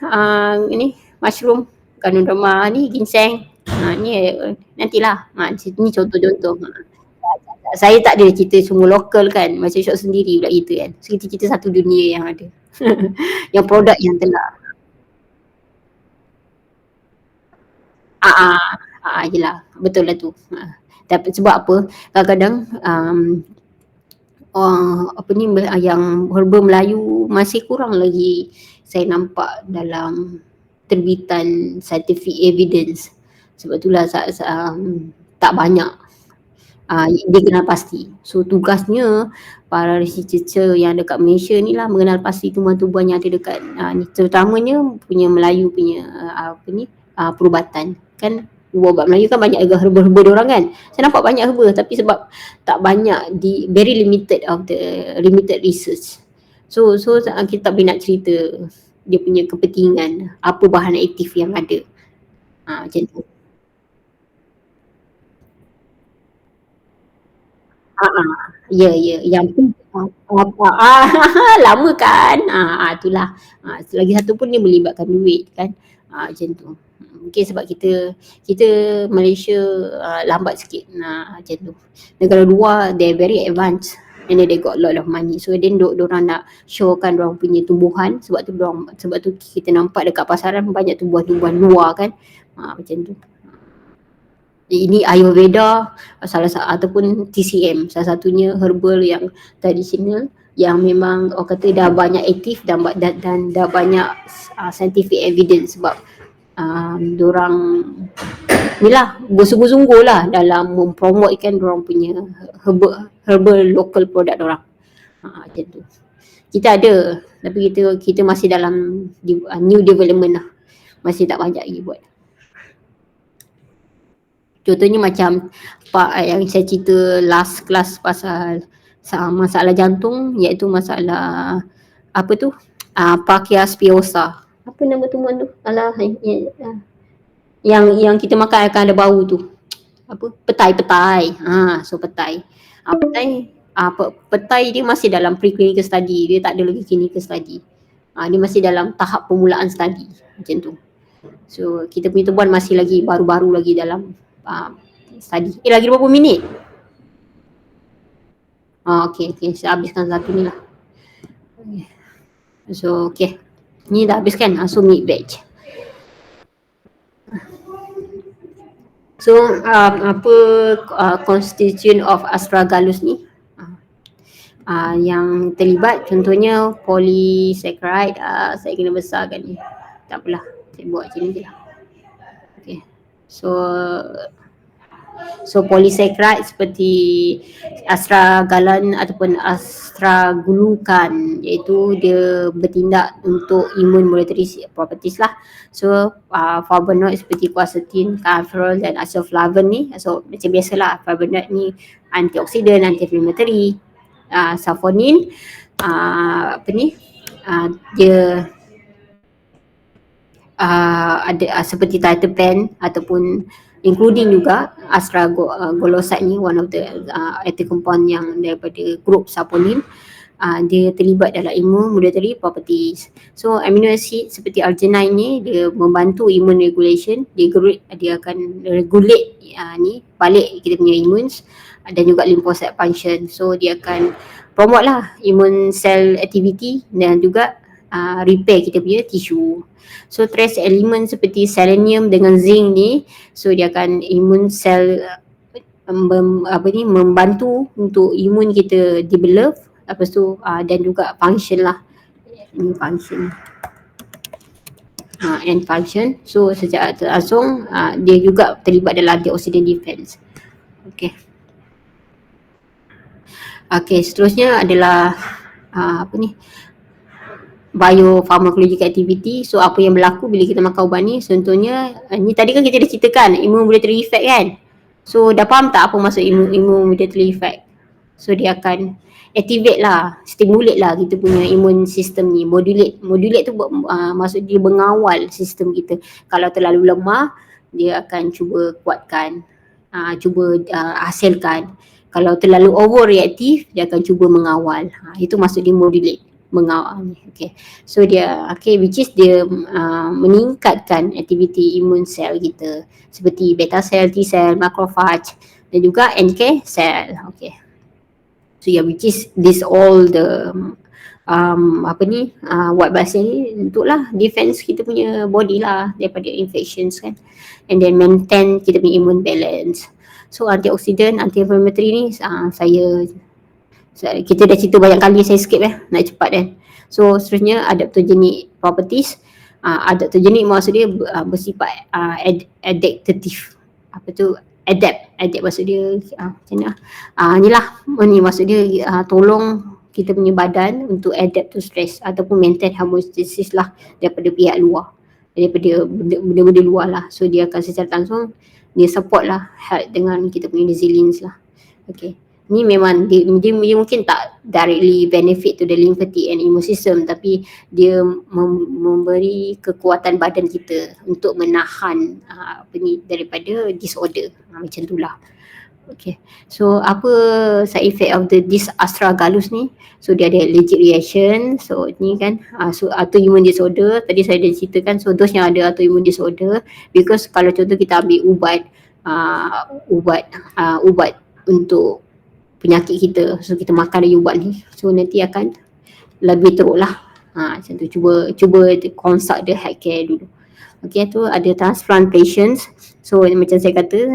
mushroom ganoderma ni, ginseng. Ni nantilah. Ni contoh-contoh. Saya tak ada cerita semua lokal kan, macam shop sendiri pula kita kan. So kita cerita satu dunia yang ada. Yang produk yang telah. Yelah, betul lah tu. Tapi sebab apa? Kadang-kadang yang herba Melayu masih kurang lagi saya nampak dalam terbitan scientific evidence. Sebab itulah tak banyak dikenal pasti. So tugasnya para researcher yang dekat Malaysia ni lah mengenal pasti tumbuhan-tumbuhan yang ada dekat ni, terutamanya punya Melayu punya perubatan kan. Ubat Melayu kan banyak juga herba-herba diorang kan. Saya nampak banyak herba tapi sebab tak banyak very limited research. So kita tak boleh nak cerita dia punya kepentingan, apa bahan aktif yang ada. Macam tu. Ya, yang tu lama kan. Itulah. Lagi satu pun dia melibatkan duit kan. Macam tu. Mungkin sebab kita Malaysia lambat sikit. Macam tu. Negara luar they're very advanced and then they got a lot of money. So then diorang nak showkan diorang punya tumbuhan, sebab tu kita nampak dekat pasaran banyak tumbuhan-tumbuhan luar kan. Macam tu. Ini Ayurveda ataupun TCM, salah satunya herbal yang tradisional yang memang orang kata dah banyak aktif dan dah banyak scientific evidence sebab diorang ni lah bersungguh-sungguh lah dalam mempromotekan diorang punya herbal local product diorang. Macam tu. Kita ada tapi kita masih dalam new development lah. Masih tak banyak lagi buat. Contohnya macam yang saya cerita last class pasal masalah jantung, iaitu masalah apa tu? Pakia spiosa. Apa nama tumbuhan tu? Yang kita makan akan ada bau tu. Apa? Petai. So petai. Petai dia masih dalam preclinical study, dia tak ada lagi clinical study. Dia masih dalam tahap permulaan study macam tu. So kita punya tumbuhan masih lagi baru-baru lagi dalam study. Lagi berapa minit? Okay. Saya habiskan satu ni lah. So okay. Ni dah habiskan. So meat veg. So constituent of astragalus ni yang terlibat contohnya polysaccharide. Saya kena besarkan ni. Tak apalah. Saya buat macam ni je lah. Okay. So polysaccharide seperti astragalus ataupun astraglucan, iaitu dia bertindak untuk immunomodulatory properties lah. So flavonoid seperti quercetin, kaempferol dan isoflavone ni, so macam biasalah flavonoid ni antioksidan, anti-inflammatory. Saponin dia ada seperti tryptophan ataupun including juga astragaloside ni, one of the active compound yang daripada grup saponin. Dia terlibat dalam immunomodulatory properties. So amino acid seperti arginine ni dia membantu immune regulation, dia akan regulate ni balik kita punya immunes dan juga lymphocyte function. So dia akan promote lah immune cell activity dan juga repair kita punya tissue. So trace element seperti selenium dengan zinc ni, so dia akan immune cell membantu untuk imun kita develop, lepas tu dan juga function lah, function and function. So secara langsung dia juga terlibat dalam antioxidant defense. Okay, seterusnya adalah apa ni, biopharmacological activity. So apa yang berlaku bila kita makan ubat ni, contohnya ni tadi kan kita dah ceritakan immune effect kan. So dah faham tak apa maksud immune effect? So dia akan activate lah, stimulate lah kita punya immune system ni, modulate tu maksud dia mengawal sistem kita. Kalau terlalu lemah, dia akan cuba kuatkan, cuba hasilkan. Kalau terlalu overreaktif, dia akan cuba mengawal. Itu maksud dia modulate, mengawal ni. Okay. So dia, which is dia meningkatkan aktiviti imun sel kita seperti beta cell, T cell, macrophage dan juga NK cell. Okay. So which is this all the white blood cell ni untuklah defense kita punya body lah daripada infections kan, and then maintain kita punya immune balance. So antioksidan, anti-inflammatory ni kita dah cerita banyak kali, saya skip nak cepat kan. So seterusnya adaptogenic properties. Adaptogenic maksud dia bersifat adaptative. Apa tu? Adapt maksud dia macam mana? Ni maksud dia tolong kita punya badan untuk adapt to stress ataupun maintain homeostasis lah daripada pihak luar, daripada benda-benda luar lah. So dia akan secara langsung dia support lah, help dengan kita punya resilience lah. Okay. Ni memang dia mungkin tak directly benefit to the lymphatic and immune system, tapi dia memberi kekuatan badan kita untuk menahan daripada disorder. Macam tu lah. Okay. So apa side effect of this astragalus ni? So dia ada allergic reaction. So ni kan so autoimmune disorder. Tadi saya dah ceritakan. So those yang ada autoimmune disorder, because kalau contoh kita ambil ubat untuk penyakit kita, so kita makan dari ubat ni, so nanti akan lebih teruk lah. Macam tu, cuba consult the healthcare dulu. Okay, tu ada transplant patients. So macam saya kata,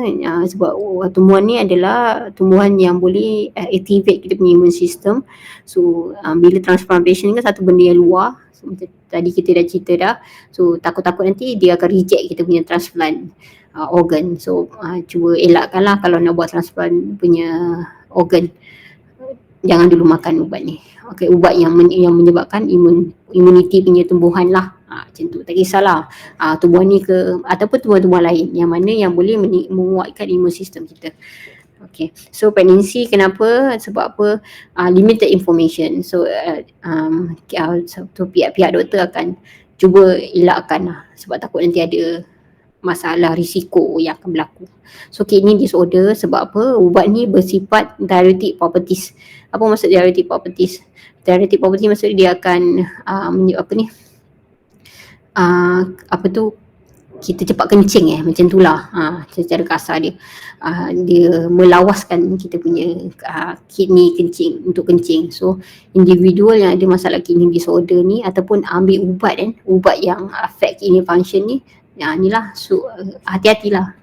sebab tumbuhan ni adalah tumbuhan yang boleh activate kita punya immune system. So bila transplantation kan satu benda yang luar. So macam tadi kita dah cerita dah. So takut-takut nanti dia akan reject kita punya transplant organ. So cuba elakkan lah kalau nak buat transplant punya organ. Jangan dulu makan ubat ni. Okay, ubat yang menyebabkan immunity punya tumbuhan lah. Macam tu, tak kisahlah tumbuhan ni ke ataupun tumbuhan-tumbuhan lain yang mana yang boleh menguatkan imun sistem kita. Okay, so pregnancy kenapa? Sebab apa? Limited information. So pihak-pihak doktor akan cuba elakkan lah, sebab takut nanti ada masalah risiko yang akan berlaku. So kidney disorder sebab apa? Ubat ni bersifat diuretic properties. Apa maksud diuretic properties? Diuretic properties maksud dia akan kita cepat kencing macam tu lah secara kasar dia. Dia melawaskan kita punya kidney untuk kencing. So individual yang ada masalah kidney disorder ni ataupun ambil ubat yang affect kidney function ni, inilah, so hati-hatilah.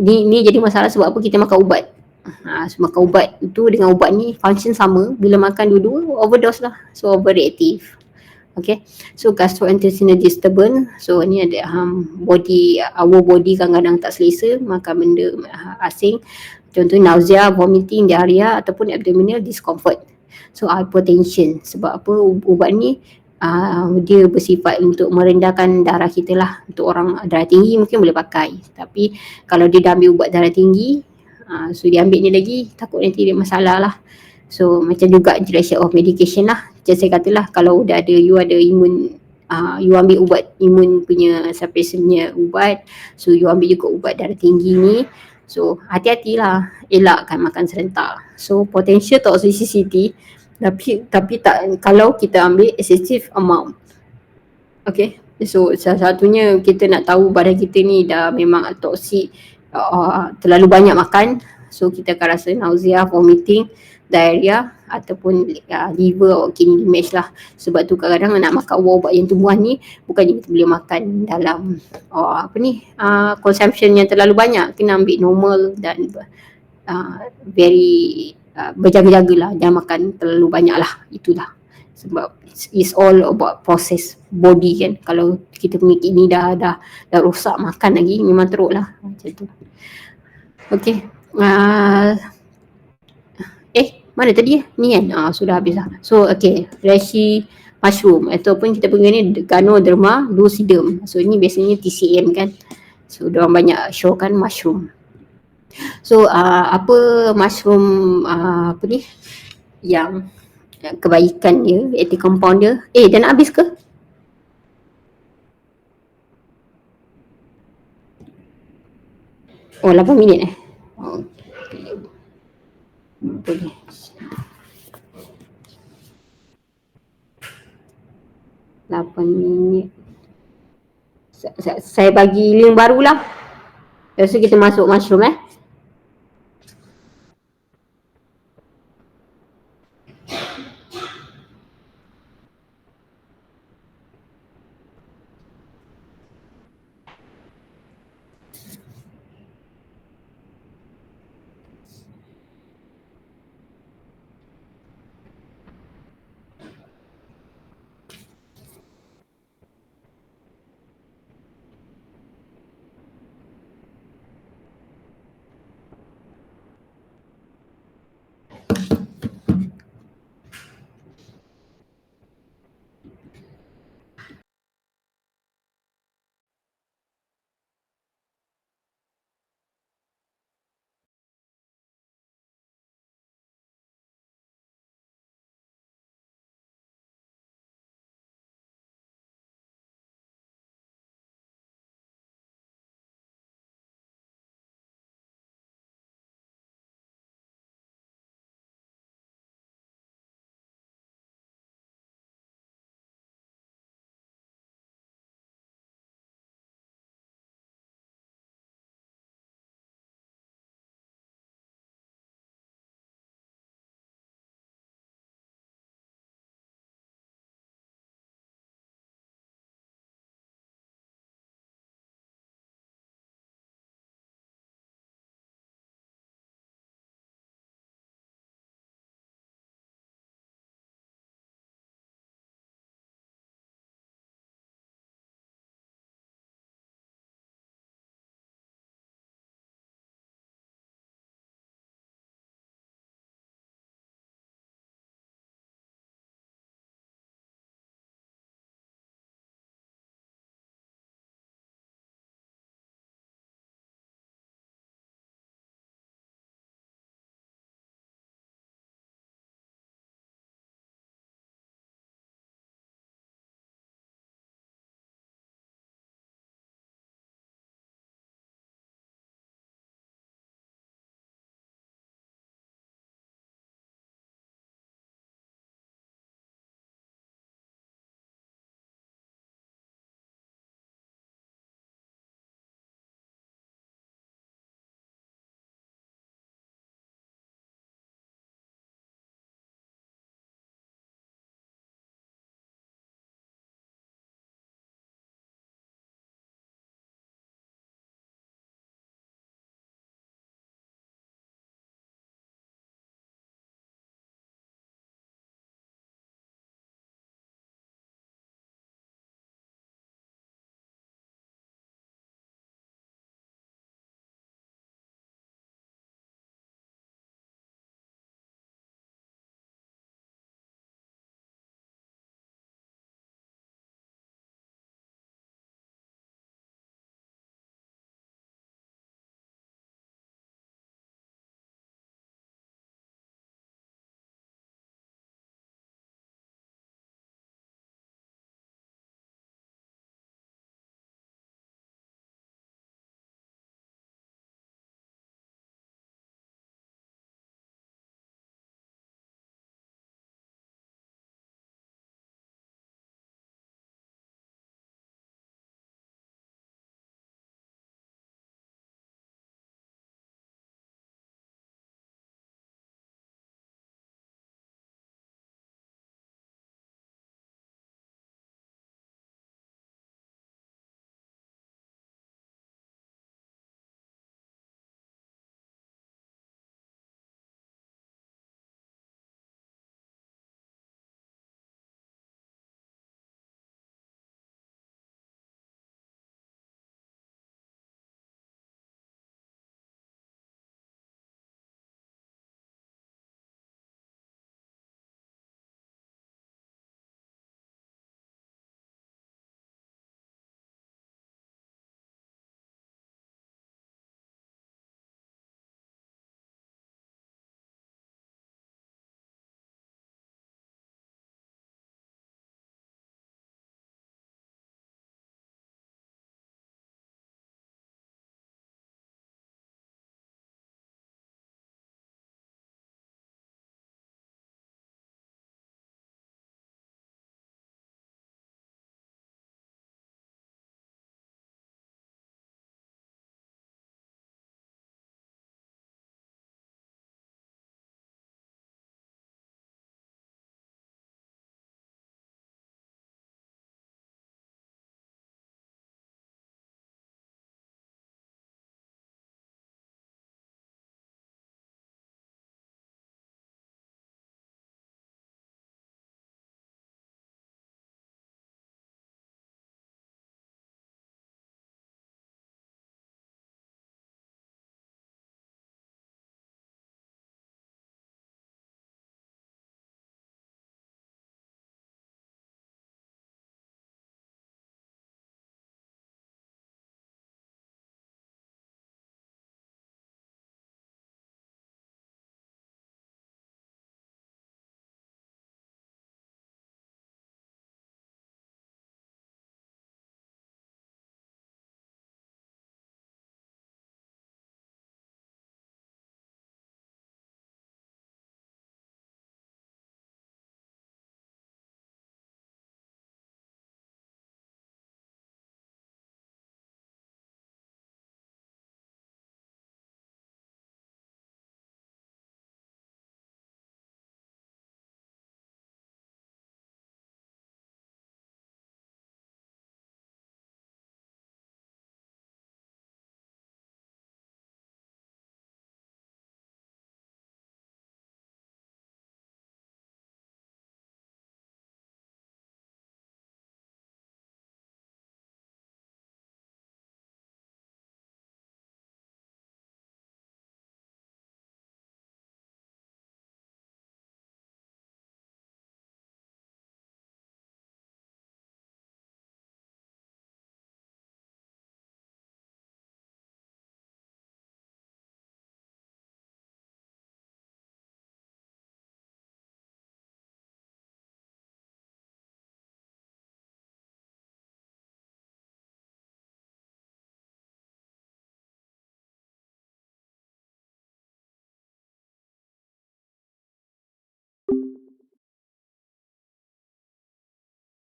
Ni jadi masalah sebab apa? Kita makan ubat. Makan ubat itu dengan ubat ni function sama, bila makan dua-dua overdose lah, so overreactive. Okay, so gastrointestinal disturbance. So ni ada our body kadang-kadang tak selesa makan benda asing. Contohnya nausea, vomiting, diarrhea ataupun abdominal discomfort. So hypertension sebab apa? Ubat ni dia bersifat untuk merendahkan darah kita lah. Untuk orang darah tinggi mungkin boleh pakai, tapi kalau dia dah ambil ubat darah tinggi, so dia ambil ni lagi, takut nanti dia masalah lah. So macam juga duration of medication lah. Macam saya katalah, kalau dah ada you ambil ubat imun punya suppressant punya ubat, so you ambil juga ubat darah tinggi ni, so hati-hatilah, elakkan makan serentak. So potential toxicity, tapi tak kalau kita ambil excessive amount. Okay, so salah satunya kita nak tahu badan kita ni dah memang toksik, terlalu banyak makan, so kita akan rasa nausea, vomiting, diarrhea ataupun liver or kidney damage lah. Sebab tu kadang-kadang nak makan ubat yang tumbuhan ni bukannya kita boleh makan dalam consumption yang terlalu banyak, kena ambil normal dan very berjaga-jagalah, jangan makan terlalu banyak lah. Itulah sebab it's all about process body kan. Kalau kita punya kidney dah rosak, makan lagi memang teruk lah macam tu. Okay, Mana tadi? Ni kan? Sudah habis lah. So okay, reishi mushroom ataupun kita panggil ni Ganoderma lucidum. So ni biasanya TCM kan. So diorang banyak show kan mushroom. So apa mushroom apa ni yang kebaikan dia, active compound dia. Dah nak habis ke? Oh 8 minit okay. Boleh. minit. Saya bagi link barulah. Lepas tu kita masuk mushroom